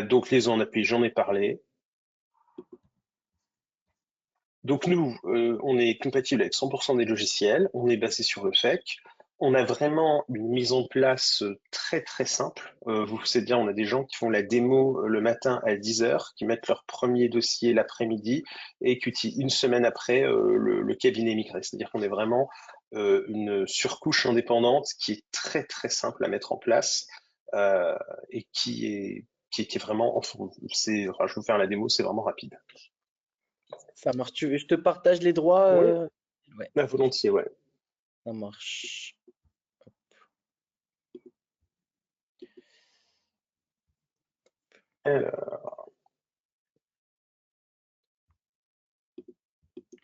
Donc les en API, j'en ai parlé. Donc nous, on est compatible avec 100% des logiciels, on est basé sur le FEC, on a vraiment une mise en place très très simple. Vous savez bien, on a des gens qui font la démo le matin à 10h, qui mettent leur premier dossier l'après-midi et qui une semaine après le cabinet migré. C'est-à-dire qu'on est vraiment une surcouche indépendante qui est très très simple à mettre en place et qui est vraiment, enfin, je vais vous faire la démo, c'est vraiment rapide. Ça marche. Tu veux, je te partage les droits? Oui. Ouais, Bah, volontiers, ouais. ça marche.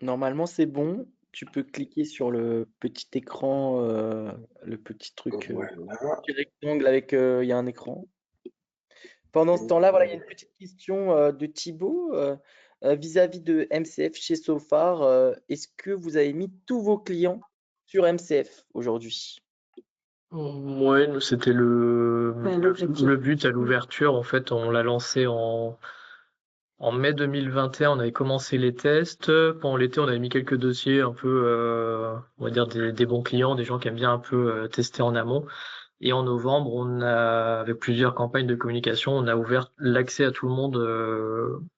Normalement, c'est bon. Tu peux cliquer sur le petit écran, le petit truc, Voilà. petit rectangle avec, il y a un écran. Pendant ce temps-là, voilà, il y a une petite question de Thibaut vis-à-vis de MCF chez Sofar. Est-ce que vous avez mis tous vos clients sur MCF aujourd'hui? Ouais, nous, c'était l'objectif. le but à l'ouverture. En fait, on l'a lancé en mai 2021. On avait commencé les tests. Pendant l'été, on avait mis quelques dossiers un peu, on va dire des bons clients, des gens qui aiment bien un peu tester en amont. Et en novembre, avec plusieurs campagnes de communication, on a ouvert l'accès à tout le monde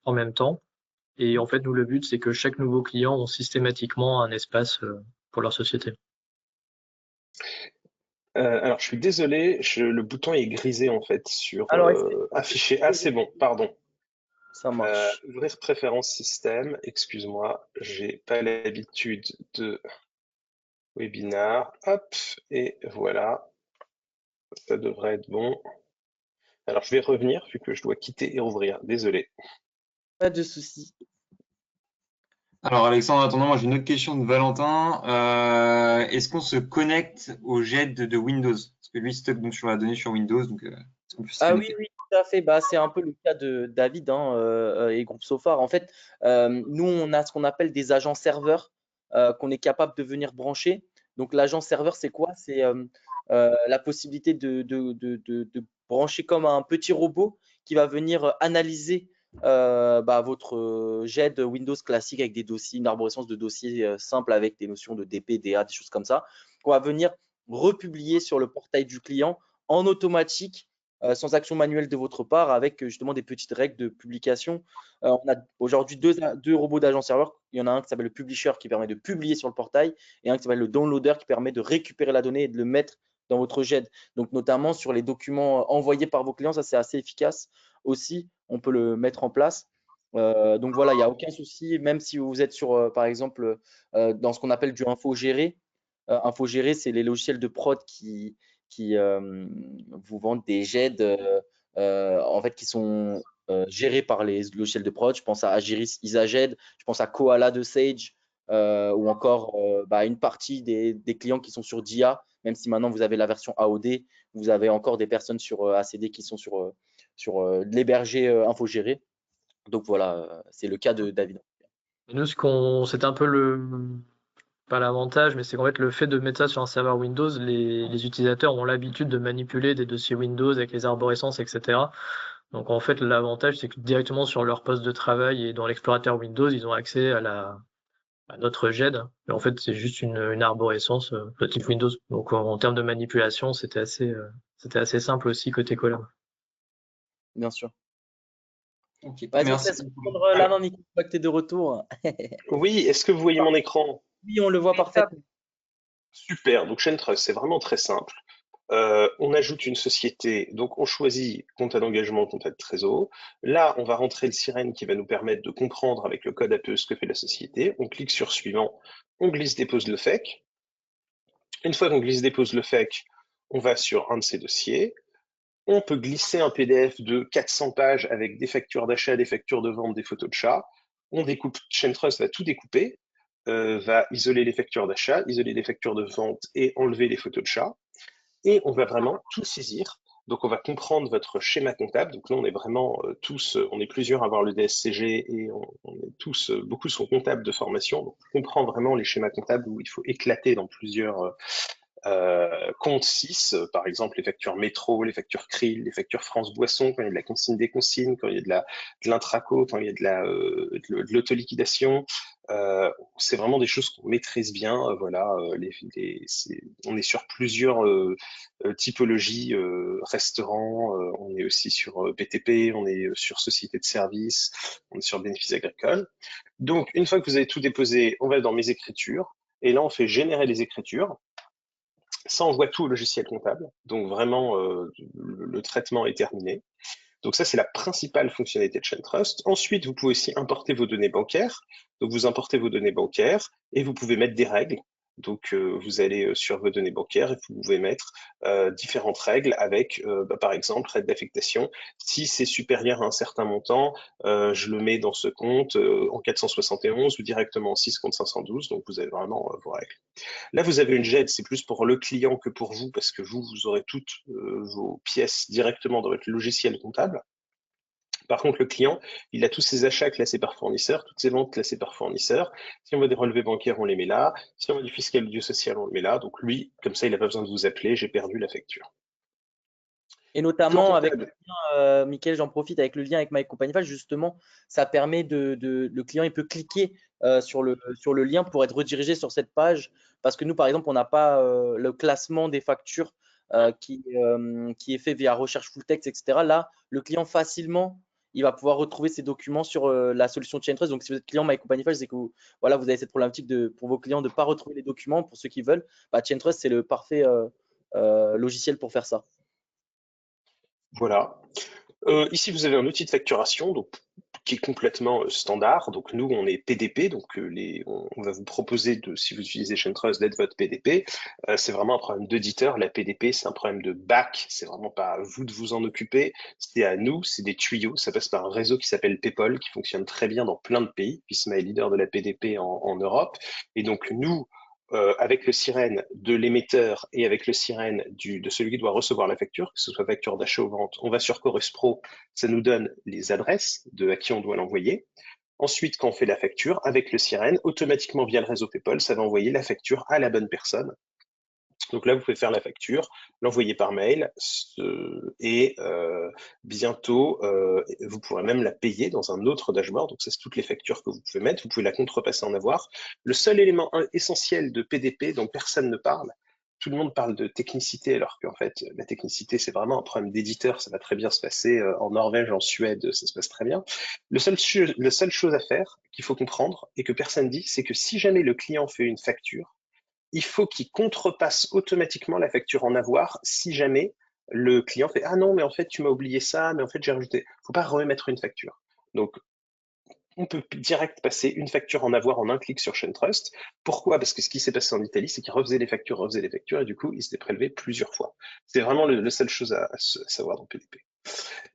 en même temps. Et en fait, nous, le but, c'est que chaque nouveau client ait systématiquement un espace pour leur société. Alors, je suis désolé, le bouton est grisé en fait sur Alors, afficher. Ah, c'est bon, pardon. ça marche. Ouvrir préférences système. Excuse-moi, j'ai pas l'habitude de webinar. Hop, et voilà, ça devrait être bon. Alors, je vais revenir vu que je dois quitter et rouvrir. Désolé. Pas de souci. Alors Alexandre, en attendant, moi j'ai une autre question de Valentin. Est-ce qu'on se connecte au GED de Windows? Parce que lui, stocke donc sur la donnée sur Windows, donc est-ce qu'on peut se Ah oui, connecter? oui, tout à fait. Bah, c'est un peu le cas de David hein, et Groupe Sofar. En fait, nous, on a ce qu'on appelle des agents serveurs qu'on est capable de venir brancher. Donc, l'agent serveur, c'est quoi? C'est la possibilité de brancher comme un petit robot qui va venir analyser votre GED Windows classique avec des dossiers, une arborescence de dossiers simples avec des notions de DP, DA, des choses comme ça, qu'on va venir republier sur le portail du client en automatique, sans action manuelle de votre part, avec justement des petites règles de publication. On a aujourd'hui deux robots d'agent serveur. Il y en a un qui s'appelle le publisher qui permet de publier sur le portail et un qui s'appelle le downloader qui permet de récupérer la donnée et de le mettre dans votre GED. Donc, notamment sur les documents envoyés par vos clients, ça c'est assez efficace aussi. On peut le mettre en place. Donc voilà, il n'y a aucun souci, même si vous êtes sur, par exemple, dans ce qu'on appelle du infogéré. Infogéré, c'est les logiciels de prod qui vous vendent des GED en fait, qui sont gérés par les logiciels de prod. Je pense à Agiris Isaged, je pense à Koala de Sage, ou encore une partie des clients qui sont sur DIA, même si maintenant vous avez la version AOD, vous avez encore des personnes sur ACD qui sont sur l'hébergé infogéré. Donc voilà, c'est le cas de David. Et nous, c'est un peu pas l'avantage, mais c'est qu'en fait, le fait de mettre ça sur un serveur Windows, les utilisateurs ont l'habitude de manipuler des dossiers Windows avec les arborescences, etc. Donc en fait, l'avantage, c'est que directement sur leur poste de travail et dans l'explorateur Windows, ils ont accès à notre GED. Mais en fait, c'est juste une arborescence de type Windows. Donc en termes de manipulation, c'était assez simple aussi côté collab. Bien sûr. Ok, Vas-y, on te merci. laisse prendre la main, Nico, une fois que tu es de retour. Oui, est-ce que vous voyez mon écran? Oui, on le voit parfaitement. Super, donc ChainTrust, c'est vraiment très simple. On ajoute une société, donc on choisit compte d'engagement, compte de trésor. Là, on va rentrer le sirène qui va nous permettre de comprendre avec le code APE ce que fait la société. On clique sur suivant, on glisse dépose le FEC. Une fois qu'on glisse dépose le FEC, on va sur un de ces dossiers. On peut glisser un PDF de 400 pages avec des factures d'achat, des factures de vente, des photos de chat. On découpe, ChainTrust va tout découper, va isoler les factures d'achat, isoler les factures de vente et enlever les photos de chat. Et on va vraiment tout saisir. Donc, on va comprendre votre schéma comptable. Donc là, on est vraiment on est plusieurs à avoir le DSCG et on est tous, beaucoup sont comptables de formation. Donc, on comprend vraiment les schémas comptables où il faut éclater dans plusieurs compte 6, par exemple les factures métro, les factures Krill, les factures France Boisson, quand il y a de la consigne des consignes, quand il y a de l'intraco, quand il y a de l'autoliquidation. C'est vraiment des choses qu'on maîtrise bien. Voilà, on est sur plusieurs typologies, restaurants, on est aussi sur BTP, on est sur société de services, on est sur bénéfices agricoles. Donc, une fois que vous avez tout déposé, on va dans mes écritures, et là, on fait générer les écritures. Ça envoie tout au logiciel comptable, donc vraiment le traitement est terminé. Donc ça, c'est la principale fonctionnalité de ChainTrust. Ensuite, vous pouvez aussi importer vos données bancaires. Donc vous importez vos données bancaires et vous pouvez mettre des règles. Donc vous allez sur vos données bancaires et vous pouvez mettre différentes règles avec, par exemple, règle d'affectation. Si c'est supérieur à un certain montant, je le mets dans ce compte en 471 ou directement en 6 compte 512. Donc vous avez vraiment vos règles. Là, vous avez une GED, c'est plus pour le client que pour vous, parce que vous aurez toutes vos pièces directement dans votre logiciel comptable. Par contre, le client, il a tous ses achats classés par fournisseur, toutes ses ventes classées par fournisseur. Si on veut des relevés bancaires, on les met là. Si on veut du fiscal ou du social, on le met là. Donc lui, comme ça, il n'a pas besoin de vous appeler, j'ai perdu la facture. Et notamment avec le lien, Mickaël, j'en profite, avec le lien avec My Company File, justement, ça permet le client, il peut cliquer sur le lien pour être redirigé sur cette page. Parce que nous, par exemple, on n'a pas le classement des factures qui est fait via recherche full text, etc. Là, le client facilement, il va pouvoir retrouver ses documents sur la solution ChainTrust. Donc, si vous êtes client My Company File, c'est que voilà, vous avez cette problématique pour vos clients de ne pas retrouver les documents. Pour ceux qui veulent, ChainTrust, c'est le parfait logiciel pour faire ça. Voilà. Ici, vous avez un outil de facturation donc, qui est complètement standard. Donc, nous, on est PDP. Donc, on va vous proposer, si vous utilisez ChainTrust, d'être votre PDP. C'est vraiment un problème d'éditeur. La PDP, c'est un problème de back. C'est vraiment pas à vous de vous en occuper. C'est à nous. C'est des tuyaux. Ça passe par un réseau qui s'appelle PayPal, qui fonctionne très bien dans plein de pays. Pisma est leader de la PDP en Europe. Et donc, nous, avec le sirène de l'émetteur et avec le sirène de celui qui doit recevoir la facture, que ce soit facture d'achat ou vente, on va sur Chorus Pro, ça nous donne les adresses à qui on doit l'envoyer. Ensuite, quand on fait la facture, avec le sirène, automatiquement via le réseau PayPal, ça va envoyer la facture à la bonne personne. Donc là, vous pouvez faire la facture, l'envoyer par mail et bientôt, vous pourrez même la payer dans un autre dashboard. Donc ça, c'est toutes les factures que vous pouvez mettre. Vous pouvez la contrepasser en avoir. Le seul élément essentiel de PDP dont personne ne parle, tout le monde parle de technicité, alors qu'en fait, la technicité, c'est vraiment un problème d'éditeur. Ça va très bien se passer en Norvège, en Suède, ça se passe très bien. La seule chose à faire, qu'il faut comprendre, et que personne dit, c'est que si jamais le client fait une facture, il faut qu'il contrepasse automatiquement la facture en avoir si jamais le client fait ah non, mais en fait, tu m'as oublié ça, mais en fait, j'ai rajouté. Faut pas remettre une facture. Donc, on peut direct passer une facture en avoir en un clic sur ShaneTrust. Pourquoi? Parce que ce qui s'est passé en Italie, c'est qu'ils refaisaient les factures, et du coup, ils s'étaient prélevés plusieurs fois. C'est vraiment la seule chose à savoir dans PDP.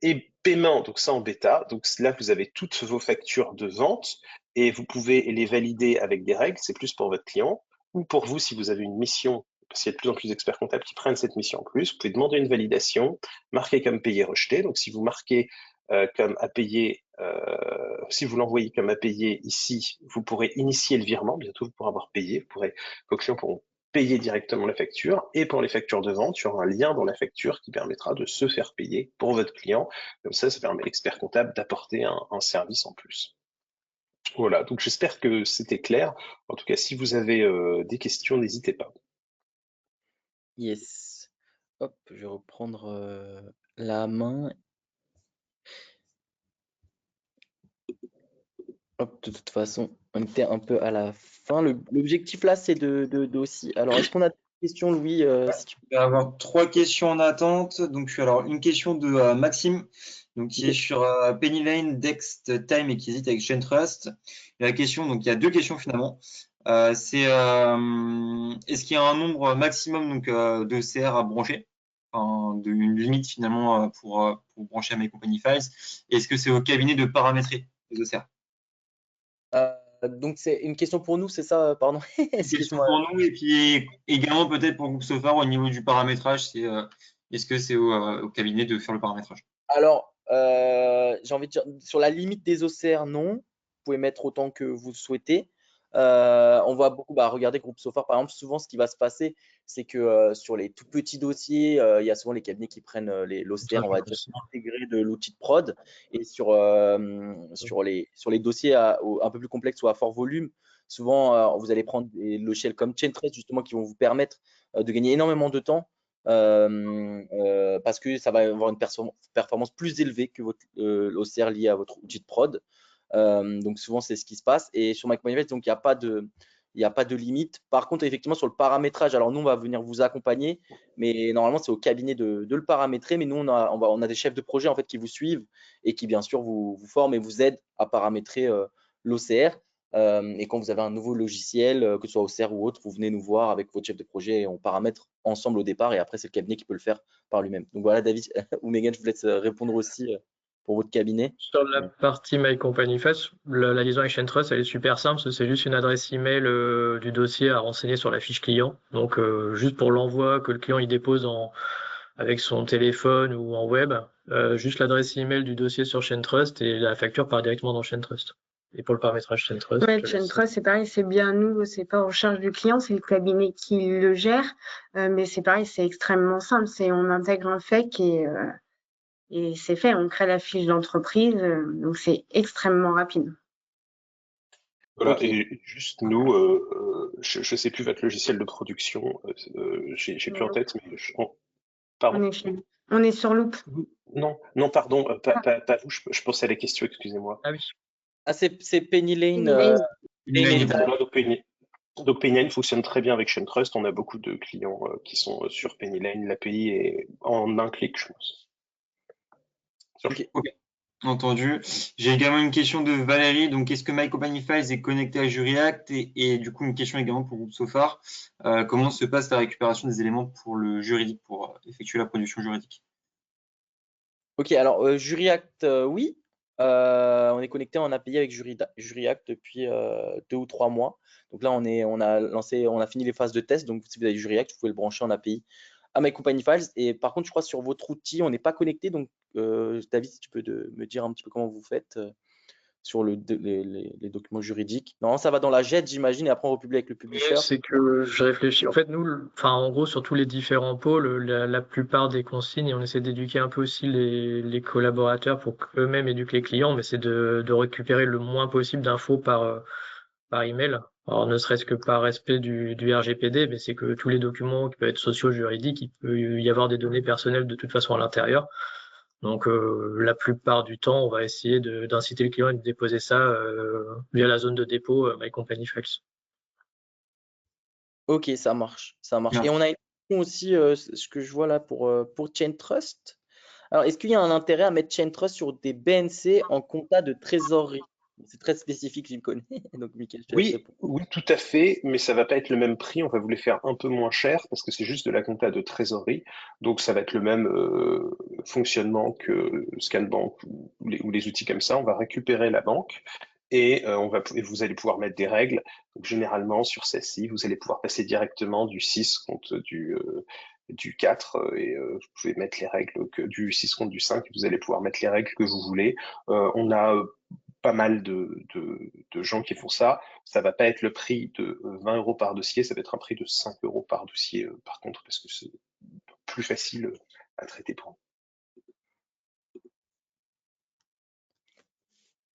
Et paiement, donc ça en bêta, donc là, vous avez toutes vos factures de vente, et vous pouvez les valider avec des règles, c'est plus pour votre client, ou pour vous, si vous avez une mission, parce qu'il y a de plus en plus d'experts comptables qui prennent cette mission en plus, vous pouvez demander une validation, marquer comme payé rejeté. Donc si vous marquez comme à payer, si vous l'envoyez comme à payer ici, vous pourrez initier le virement, bientôt vous pourrez avoir payé, vos clients pourront payer directement la facture, et pour les factures de vente, il y aura un lien dans la facture qui permettra de se faire payer pour votre client. Comme ça permet à l'expert comptable d'apporter un service en plus. Voilà, donc j'espère que c'était clair. En tout cas, si vous avez des questions, n'hésitez pas. Yes. Hop, je vais reprendre la main. Hop, de toute façon, on était un peu à la fin. L'objectif là, c'est de aussi. Alors, est-ce qu'on a des questions, Louis, si tu Je vais avoir 3 questions en attente. Donc, alors, une question de Maxime, donc, qui est sur Penny Lane, Dext Time et qui hésite avec ShaneTrust. Et la question, donc, il y a 2 questions finalement. C'est est-ce qu'il y a un nombre maximum donc, de CR à brancher, enfin, une limite finalement pour brancher à My Company Files? Et est-ce que c'est au cabinet de paramétrer les OCR? Donc, c'est une question pour nous, c'est ça, pardon? Une question Excuse-moi. pour nous et puis également peut-être pour Groupe Sofar au niveau du paramétrage, est-ce que c'est au cabinet de faire le paramétrage? Alors, j'ai envie de dire, sur la limite des OCR, non. Vous pouvez mettre autant que vous le souhaitez. On voit beaucoup, regardez Groupe Sofar, par exemple, souvent ce qui va se passer, c'est que sur les tout petits dossiers, il y a souvent les cabinets qui prennent l'OCR, on va dire, intégré de l'outil de prod. Et sur les dossiers un peu plus complexes ou à fort volume, souvent, vous allez prendre des logiciels comme ChainTrust, justement, qui vont vous permettre de gagner énormément de temps. Parce que ça va avoir une performance plus élevée que votre l'OCR lié à votre outil de prod. Donc souvent c'est ce qui se passe. Et sur MicroManifest, donc il n'y a pas de limite. Par contre, effectivement, sur le paramétrage, alors nous on va venir vous accompagner, mais normalement c'est au cabinet de le paramétrer. Mais nous on a des chefs de projet en fait qui vous suivent et qui bien sûr vous forment et vous aident à paramétrer l'OCR. Et quand vous avez un nouveau logiciel, que ce soit OCR ou autre, vous venez nous voir avec votre chef de projet et on paramètre ensemble au départ. Et après, c'est le cabinet qui peut le faire par lui-même. Donc voilà, David ou Megan, je vous laisse répondre aussi pour votre cabinet. Sur la partie My Company Face, la liaison avec ShaneTrust, elle est super simple. C'est juste une adresse email du dossier à renseigner sur la fiche client. Donc, juste pour l'envoi que le client il dépose avec son téléphone ou en web, juste l'adresse email du dossier sur ShaneTrust et la facture part directement dans ShaneTrust. Et pour le paramétrage ShaneTrust. Ouais, ShaneTrust, c'est pareil, c'est bien nous, c'est pas en charge du client, c'est le cabinet qui le gère. Mais c'est pareil, c'est extrêmement simple. On intègre un FEC et c'est fait. On crée la fiche d'entreprise, donc c'est extrêmement rapide. Voilà, Ok. et juste nous, je sais plus votre logiciel de production, j'ai plus en tête, mais pardon. On est sur Loop. Non, pardon, pas vous, je pensais à la question, excusez-moi. Ah oui. Ah, c'est Penny Lane. Penny Lane est Voilà, donc Penny Lane fonctionne très bien avec ShaneTrust. On a beaucoup de clients qui sont sur Penny Lane. L'API est en un clic, je pense. Ok. Entendu. J'ai également une question de Valérie. Donc, est-ce que My Company Files est connecté à Juriact? Et du coup, une question également pour Groupe Sofar. Comment se passe la récupération des éléments pour le juridique, pour effectuer la production juridique? Ok, alors Juriact, oui. On est connecté en API avec Juriact depuis 2 ou 3 mois. Donc là, on a fini les phases de test. Donc si vous avez Juriact, vous pouvez le brancher en API à My Company Files. Et par contre, je crois sur votre outil, on n'est pas connecté. Donc David, si tu peux me dire un petit peu comment vous faites sur les documents juridiques. Non, ça va dans la JET, j'imagine, et après on republie avec le publisher. C'est que je réfléchis. En fait, nous, en gros, sur tous les différents pôles, la plupart des consignes, et on essaie d'éduquer un peu aussi les collaborateurs pour qu'eux-mêmes éduquent les clients, mais c'est de récupérer le moins possible d'infos par email. Alors, ne serait-ce que par respect du RGPD, mais c'est que tous les documents qui peuvent être sociaux, juridiques, il peut y avoir des données personnelles de toute façon à l'intérieur. Donc, la plupart du temps, on va essayer d'inciter le client à déposer ça via la zone de dépôt My Company Files. Ok, ça marche, ça marche. Et Merci. on a une question aussi, ce que je vois là pour Chain Trust. Alors, est-ce qu'il y a un intérêt à mettre Chain Trust sur des BNC en compta de trésorerie? C'est très spécifique, je me connais. Donc, Mickaël, je te laisse Oui, répondre. oui, tout à fait, mais ça va pas être le même prix. On va vous les faire un peu moins cher parce que c'est juste de la compta de trésorerie. Donc, ça va être le même fonctionnement que Scanbank ou les outils comme ça. On va récupérer la banque et et vous allez pouvoir mettre des règles. Donc, généralement, sur celle-ci, vous allez pouvoir passer directement du 6 contre du 4 vous pouvez mettre les règles du 6 contre du 5. Vous allez pouvoir mettre les règles que vous voulez. On a pas mal de gens qui font ça. Ça va pas être le prix de 20 euros par dossier, ça va être un prix de 5 euros par dossier, par contre, parce que c'est plus facile à traiter pour nous.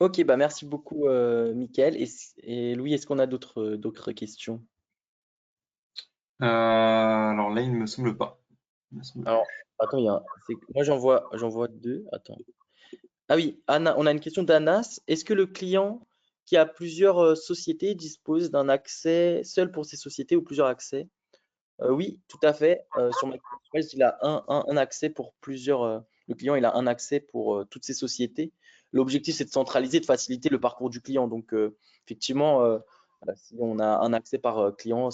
Ok, bah merci beaucoup, Mickaël. Et Louis, est-ce qu'on a d'autres questions? Alors là, il ne me semble pas. Il me semble pas. Alors, attends, moi j'en vois deux. Attends. Ah oui, Anna, on a une question d'Anas. Est-ce que le client qui a plusieurs sociétés dispose d'un accès seul pour ces sociétés ou plusieurs accès? Oui, tout à fait. Sur MyConfluence, il a un accès pour plusieurs. Le client, il a un accès pour toutes ces sociétés. L'objectif, c'est de centraliser, de faciliter le parcours du client. Donc, effectivement, si on a un accès par client,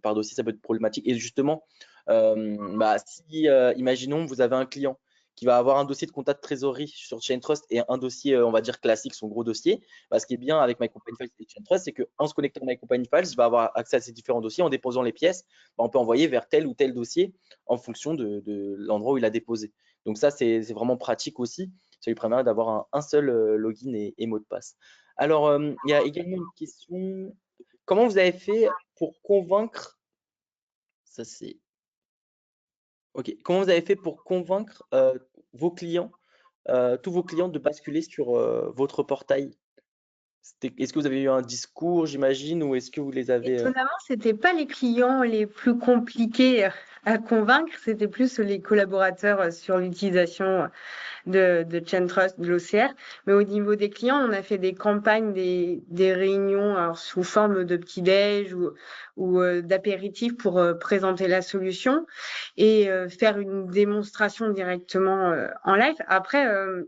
par dossier, ça peut être problématique. Et justement, si, imaginons, vous avez un client qui va avoir un dossier de compta de trésorerie sur ChainTrust et un dossier, on va dire classique, son gros dossier. Ce qui est bien avec My Company Files et ChainTrust, c'est qu'en se connectant à My Company Files, il va avoir accès à ces différents dossiers en déposant les pièces. On peut envoyer vers tel ou tel dossier en fonction de l'endroit où il a déposé. Donc ça, c'est vraiment pratique aussi. Ça lui permet d'avoir un seul login et mot de passe. Alors, il y a également une question. Comment vous avez fait pour convaincre, ça c'est, ok, comment vous avez fait pour convaincre vos clients, tous vos clients de basculer sur votre portail? Est-ce que vous avez eu un discours, j'imagine, ou est-ce que vous les avez Étonnamment, c'était pas les clients les plus compliqués à convaincre, c'était plus les collaborateurs sur l'utilisation de ChainTrust, de l'OCR. Mais au niveau des clients, on a fait des campagnes, des réunions alors, sous forme de petit-déj ou d'apéritif pour présenter la solution et faire une démonstration directement en live. Après,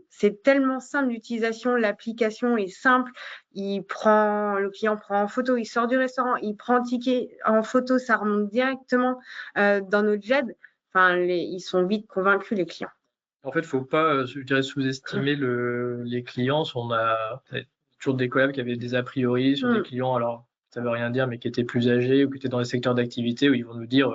c'est tellement simple d'utilisation, l'application est simple. Le client prend en photo, il sort du restaurant, il prend un ticket en photo, ça remonte directement dans notre JED. Enfin, ils sont vite convaincus, les clients. En fait, faut pas, je dirais, sous-estimer les clients. On a toujours des collabs qui avaient des a priori sur des clients, alors ça veut rien dire, mais qui étaient plus âgés ou qui étaient dans des secteurs d'activité où ils vont nous dire,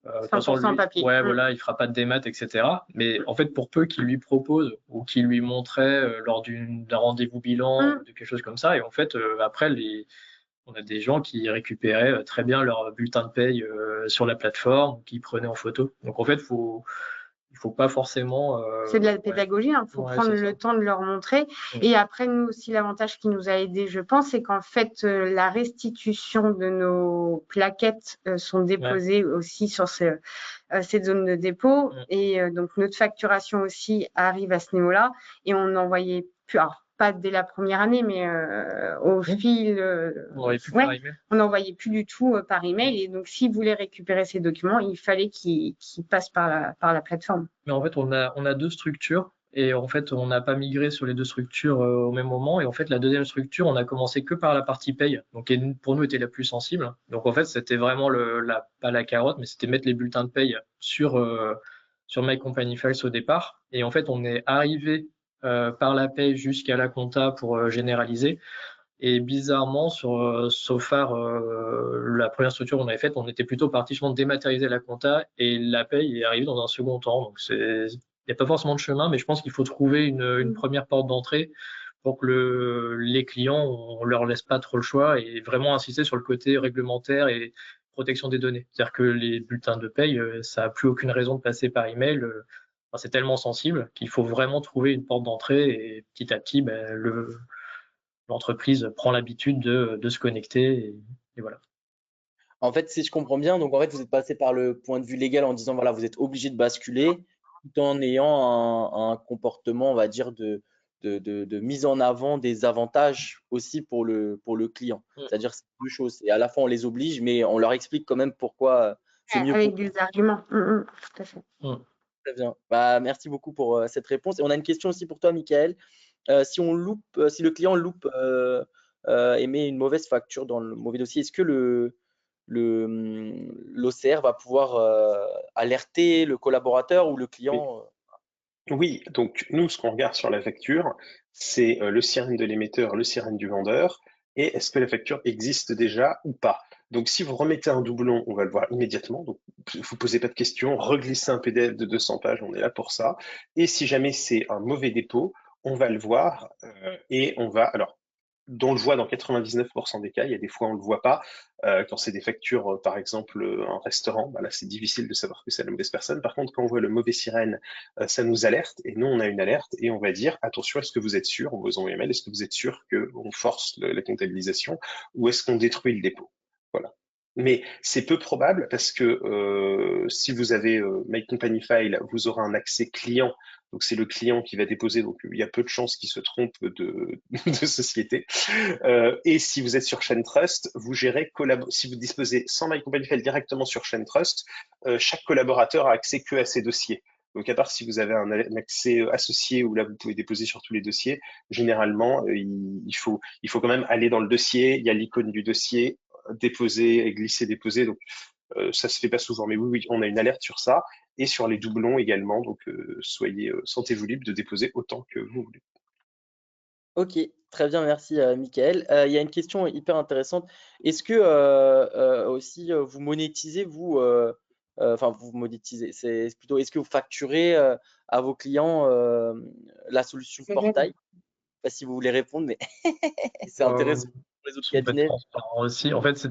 de toute façon, 100% lui, papier. ouais, voilà, il fera pas de démat, etc. Mais en fait, pour peu qu'ils lui proposent ou qu'ils lui montraient lors d'un rendez-vous bilan ou de quelque chose comme ça, et en fait, après, on a des gens qui récupéraient très bien leur bulletin de paye sur la plateforme, qui prenaient en photo. Donc en fait, il faut pas forcément. C'est de la pédagogie, il faut prendre le temps de leur montrer. Et après, nous aussi, l'avantage qui nous a aidé, je pense, c'est qu'en fait, la restitution de nos plaquettes sont déposées aussi sur cette zone de dépôt. Et donc, notre facturation aussi arrive à ce niveau-là. Et on n'envoyait plus, alors pas dès la première année, mais au fil, on n'envoyait plus du tout par email. Et donc, s'ils voulaient récupérer ces documents, il fallait qu'ils passent par la plateforme. Mais en fait, on a deux structures. Et en fait, on n'a pas migré sur les deux structures au même moment. Et en fait, la deuxième structure, on a commencé que par la partie paye, donc qui pour nous était la plus sensible. Donc en fait, c'était vraiment pas la carotte, mais c'était mettre les bulletins de paye sur My Company Files au départ. Et en fait, on est arrivé par la paye jusqu'à la compta pour généraliser. Et bizarrement, sur Sofar, la première structure qu'on avait faite, on était plutôt parti justement dématérialiser la compta et la paye est arrivée dans un second temps. Donc il n'y a pas forcément de chemin, mais je pense qu'il faut trouver une première porte d'entrée pour que les clients, on leur laisse pas trop le choix et vraiment insister sur le côté réglementaire et protection des données. C'est-à-dire que les bulletins de paye, ça n'a plus aucune raison de passer par email. C'est tellement sensible qu'il faut vraiment trouver une porte d'entrée et petit à petit, l'entreprise prend l'habitude de se connecter et voilà. En fait, si je comprends bien, donc en fait, vous êtes passé par le point de vue légal en disant, voilà, vous êtes obligé de basculer tout en ayant un comportement, on va dire, de mise en avant des avantages aussi pour le client. C'est-à-dire, c'est deux choses. Et à la fois, on les oblige, mais on leur explique quand même pourquoi c'est mieux pour Avec des arguments. Tout à fait. Très bien. Bah, merci beaucoup pour cette réponse. Et on a une question aussi pour toi, Michael. Si le client loupe émet une mauvaise facture dans le mauvais dossier, est-ce que l'OCR va pouvoir alerter le collaborateur ou le client? Oui, donc nous, ce qu'on regarde sur la facture, c'est le sirène de l'émetteur, le sirène du vendeur, et est-ce que la facture existe déjà ou pas. Donc si vous remettez un doublon, on va le voir immédiatement, donc vous posez pas de questions, reglissez un PDF de 200 pages, on est là pour ça. Et si jamais c'est un mauvais dépôt, on va le voir et on va, alors, on le voit dans 99% des cas, il y a des fois on le voit pas. Quand c'est des factures, par exemple, un restaurant, bah là c'est difficile de savoir que c'est la mauvaise personne. Par contre, quand on voit le mauvais sirène, ça nous alerte et nous on a une alerte et on va dire attention, est-ce que vous êtes sûr, on vous envoie un mail, est-ce que vous êtes sûr qu'on force la comptabilisation ou est-ce qu'on détruit le dépôt? Voilà. Mais c'est peu probable parce que si vous avez My Company File, vous aurez un accès client. Donc c'est le client qui va déposer, donc il y a peu de chances qu'il se trompe de société. Et si vous êtes sur ShareTrust, vous gérez si vous disposez sans My Company File directement sur ShareTrust, chaque collaborateur a accès que à ses dossiers. Donc à part si vous avez un accès associé où là vous pouvez déposer sur tous les dossiers, généralement il faut quand même aller dans le dossier, il y a l'icône du dossier, déposer et glisser déposer. Donc ça se fait pas souvent, mais oui, on a une alerte sur ça et sur les doublons également. Donc sentez-vous libre de déposer autant que vous voulez. Ok, très bien, merci Michael. Il y a une question hyper intéressante. Est-ce que aussi vous monétisez, vous monétisez, c'est plutôt, est-ce que vous facturez à vos clients la solution C'est vrai. portail? Je sais pas si vous voulez répondre, mais c'est intéressant pour les autres On peut être cabinets. transparent aussi. En fait,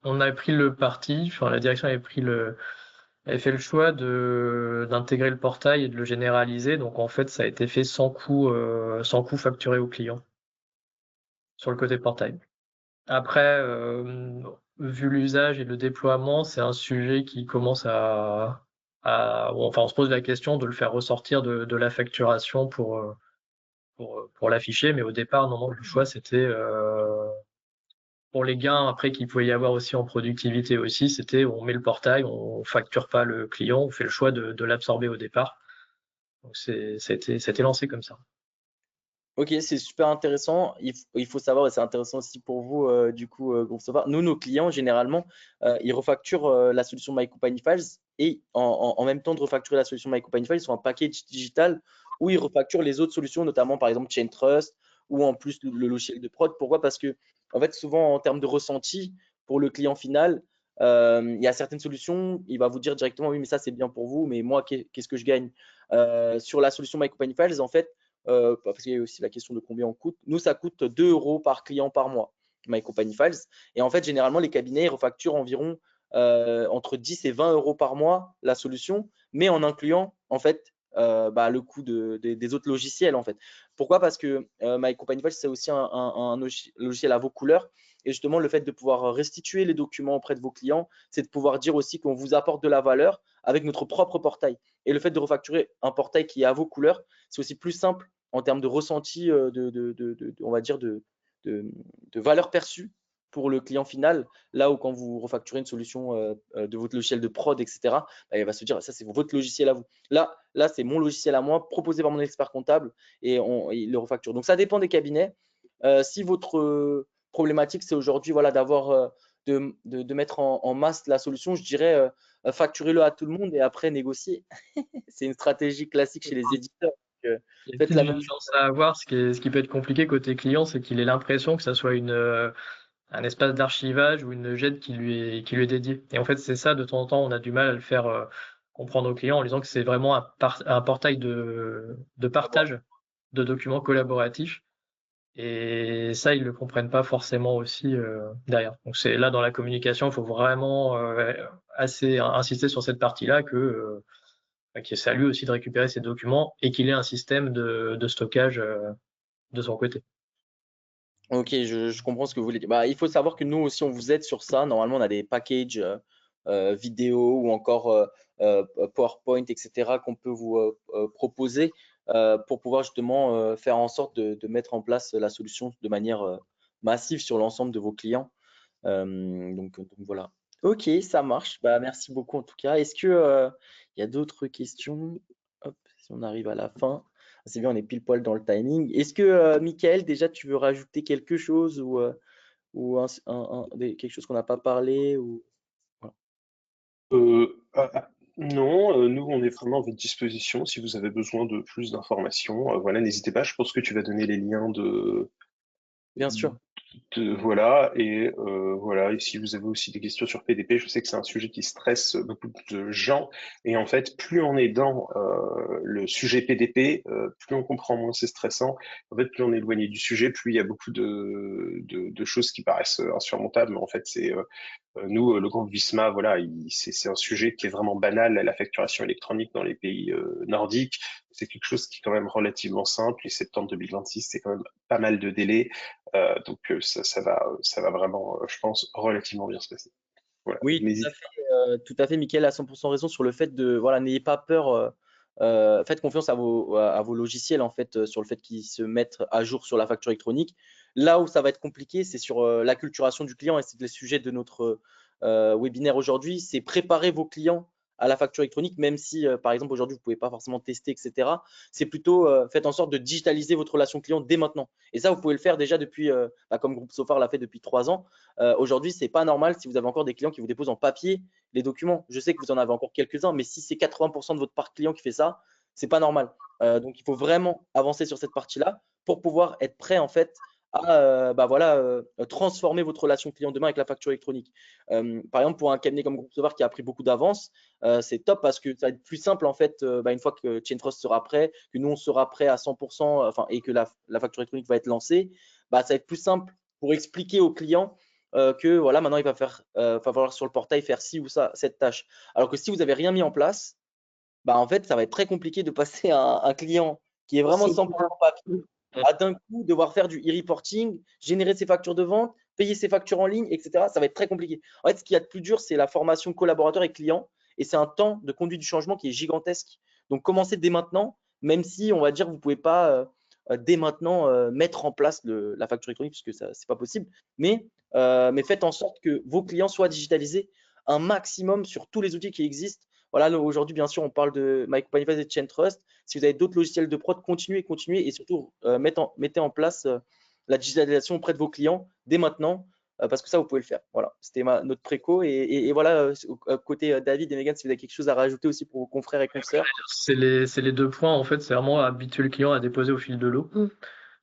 on a pris le parti, enfin la direction avait fait le choix d'intégrer le portail et de le généraliser. Donc en fait, ça a été fait sans coût facturé au client sur le côté portail. Après, vu l'usage et le déploiement, c'est un sujet qui commence enfin, on se pose la question de le faire ressortir de la facturation pour l'afficher. Mais au départ, non, le choix c'était pour les gains après qu'il pouvait y avoir aussi en productivité aussi, c'était on met le portail, on facture pas le client, on fait le choix de l'absorber au départ. Donc c'était lancé comme ça. Ok, c'est super intéressant. Il faut savoir, et c'est intéressant aussi pour vous, du coup, Groupe Sopar. Nous, nos clients, généralement, ils refacturent la solution My Company Files et en même temps de refacturer la solution My Company Files, ils ont un package digital où ils refacturent les autres solutions, notamment par exemple ChainTrust ou en plus le logiciel de prod. Pourquoi? Parce que, en fait, souvent en termes de ressenti pour le client final, il y a certaines solutions, il va vous dire directement, oui, mais ça c'est bien pour vous, mais moi, qu'est-ce que je gagne? Sur la solution My Company Files, en fait, parce qu'il y a aussi la question de combien on coûte. Nous, ça coûte 2 euros par client par mois, My Company Files. Et en fait, généralement, les cabinets ils refacturent environ entre 10 et 20 euros par mois la solution, mais en incluant en fait le coût des autres logiciels en fait. Pourquoi? Parce que My Company Files c'est aussi un logiciel à vos couleurs. Et justement, le fait de pouvoir restituer les documents auprès de vos clients, c'est de pouvoir dire aussi qu'on vous apporte de la valeur avec notre propre portail. Et le fait de refacturer un portail qui est à vos couleurs, c'est aussi plus simple en termes de ressenti, on va dire de valeur perçue pour le client final. Là où quand vous refacturez une solution de votre logiciel de prod, etc., il va se dire ça c'est votre logiciel à vous. Là c'est mon logiciel à moi proposé par mon expert comptable et il le refacture. Donc ça dépend des cabinets. Si votre problématique c'est aujourd'hui voilà, d'avoir de mettre en masse la solution, je dirais facturez-le à tout le monde et après négocier. C'est une stratégie classique chez les éditeurs. Il y a Faites peut-être la une même chose. nuance à avoir. Ce qui peut être compliqué côté client, c'est qu'il ait l'impression que ça soit un espace d'archivage ou une GED qui lui est dédié. Et en fait, c'est ça, de temps en temps, on a du mal à le faire comprendre aux clients en disant que c'est vraiment un portail de partage de documents collaboratifs. Et ça, ils le comprennent pas forcément aussi derrière. Donc c'est là dans la communication, il faut vraiment assez insister sur cette partie-là que c'est à lui aussi de récupérer ses documents et qu'il ait un système de stockage de son côté. Ok, je comprends ce que vous voulez dire. Bah, il faut savoir que nous aussi, on vous aide sur ça. Normalement, on a des packages vidéo ou encore PowerPoint, etc., qu'on peut vous proposer pour pouvoir justement faire en sorte de mettre en place la solution de manière massive sur l'ensemble de vos clients. Donc voilà. Ok, ça marche. Bah, merci beaucoup en tout cas. Est-ce que il y a d'autres questions? Hop, si on arrive à la fin. C'est bien, on est pile poil dans le timing. Est-ce que Michael, déjà, tu veux rajouter quelque chose ou quelque chose qu'on n'a pas parlé ou... voilà. Non, nous, on est vraiment à votre disposition si vous avez besoin de plus d'informations. Voilà, n'hésitez pas. Je pense que tu vas donner les liens Bien sûr. voilà, voilà. Et si vous avez aussi des questions sur PDP, je sais que c'est un sujet qui stresse beaucoup de gens. Et en fait, plus on est dans le sujet PDP, plus on comprend, moins c'est stressant. En fait, plus on est éloigné du sujet, plus il y a beaucoup de choses qui paraissent insurmontables. Mais en fait, c'est nous, le groupe Visma, voilà, c'est un sujet qui est vraiment banal, la facturation électronique dans les pays nordiques. C'est quelque chose qui est quand même relativement simple. Et septembre 2026, c'est quand même pas mal de délais. Donc ça va vraiment, je pense, relativement bien se passer. Voilà. Oui, tout à fait, Mickaël a 100% raison sur le fait de, voilà, n'ayez pas peur, faites confiance à vos logiciels, en fait, sur le fait qu'ils se mettent à jour sur la facture électronique. Là où ça va être compliqué, c'est sur l'acculturation du client, et c'est le sujet de notre webinaire aujourd'hui, c'est préparer vos clients à la facture électronique, même si, par exemple, aujourd'hui, vous ne pouvez pas forcément tester, etc. C'est plutôt, faites en sorte de digitaliser votre relation client dès maintenant. Et ça, vous pouvez le faire déjà depuis, comme Groupe Sofar l'a fait depuis 3 ans. Aujourd'hui, c'est pas normal si vous avez encore des clients qui vous déposent en papier les documents. Je sais que vous en avez encore quelques-uns, mais si c'est 80% de votre parc client qui fait ça, c'est pas normal. Donc, il faut vraiment avancer sur cette partie-là pour pouvoir être prêt en fait à transformer votre relation client demain avec la facture électronique. Par exemple, pour un cabinet comme Groupe Sauvar qui a pris beaucoup d'avance, c'est top parce que ça va être plus simple en fait une fois que ChainTrust sera prêt, que nous on sera prêt à 100%, et que la facture électronique va être lancée, ça va être plus simple pour expliquer aux clients que voilà, maintenant il va falloir sur le portail faire ci ou ça, cette tâche. Alors que si vous n'avez rien mis en place, en fait, ça va être très compliqué de passer à un client qui est vraiment C'est 100% papier à d'un coup devoir faire du e-reporting, générer ses factures de vente, payer ses factures en ligne, etc. Ça va être très compliqué. En fait, ce qu'il y a de plus dur, c'est la formation collaborateur et client. Et c'est un temps de conduite du changement qui est gigantesque. Donc, commencez dès maintenant, même si on va dire que vous ne pouvez pas dès maintenant mettre en place la facture électronique, puisque ce n'est pas possible. Mais faites en sorte que vos clients soient digitalisés un maximum sur tous les outils qui existent. Voilà, aujourd'hui, bien sûr, on parle de MyCompagnieFast et de ChainTrust. Si vous avez d'autres logiciels de prod, continuez et surtout mettez en place la digitalisation auprès de vos clients dès maintenant, parce que ça, vous pouvez le faire. Voilà, c'était notre préco. Et voilà, côté David et Megan, si vous avez quelque chose à rajouter aussi pour vos confrères et consoeurs. C'est les deux points, en fait, c'est vraiment habituer le client à déposer au fil de l'eau.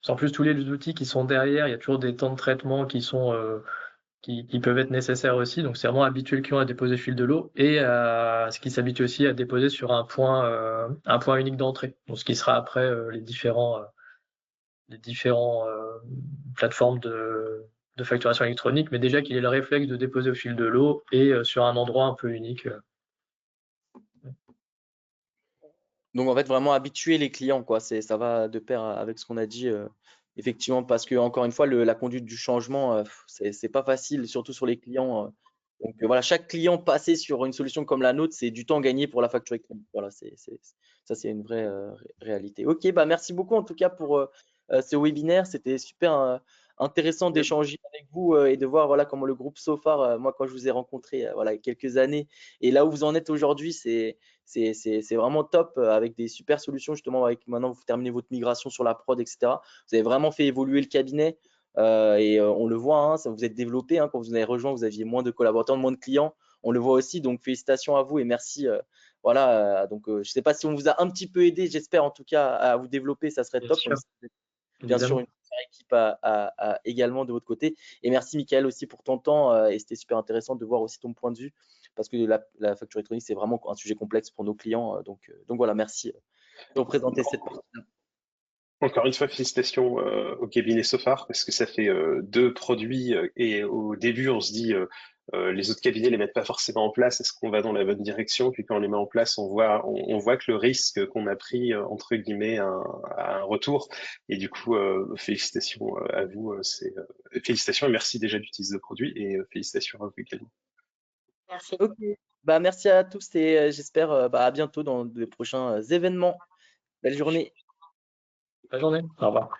En plus, tous les outils qui sont derrière, il y a toujours des temps de traitement qui peuvent être nécessaires aussi. Donc, c'est vraiment habituer le client à déposer au fil de l'eau et à ce qui s'habitue aussi à déposer sur un point unique d'entrée. Donc, ce qui sera après les différents plateformes de facturation électronique, mais déjà qu'il ait le réflexe de déposer au fil de l'eau et sur un endroit un peu unique. Donc en fait, vraiment habituer les clients, quoi. Ça va de pair avec ce qu'on a dit, effectivement, parce que encore une fois, la conduite du changement, c'est pas facile, surtout sur les clients. Donc voilà, chaque client passé sur une solution comme la nôtre, c'est du temps gagné pour la facture électronique. Voilà, ça c'est une vraie réalité. Ok, merci beaucoup en tout cas pour ce webinaire. C'était super intéressant d'échanger avec vous et de voir voilà comment le groupe Sofar, moi quand je vous ai rencontré voilà il y a quelques années et là où vous en êtes aujourd'hui, c'est vraiment top avec des super solutions justement. Avec maintenant vous terminez votre migration sur la prod, etc. Vous avez vraiment fait évoluer le cabinet et on le voit, hein, ça vous êtes développé, hein, quand vous avez rejoint, vous aviez moins de collaborateurs, moins de clients. On le voit aussi, donc félicitations à vous et merci. Voilà, donc je ne sais pas si on vous a un petit peu aidé, j'espère en tout cas à vous développer, ça serait top. Bien sûr, une super équipe également de votre côté. Et merci Michael aussi pour ton temps et c'était super intéressant de voir aussi ton point de vue parce que la facture électronique, c'est vraiment un sujet complexe pour nos clients. Donc voilà, merci de représenter cette partie. Encore une fois, félicitations au cabinet Sofar parce que ça fait deux produits et au début on se dit les autres cabinets les mettent pas forcément en place. Est-ce qu'on va dans la bonne direction? Puis quand on les met en place, on voit que le risque qu'on a pris, entre guillemets, a un retour. Et du coup, félicitations à vous. Félicitations et merci déjà d'utiliser le produit et félicitations à vous également. Merci. Ok, bah merci à tous et j'espère à bientôt dans de prochains événements. Belle journée. Bonne journée. Au revoir.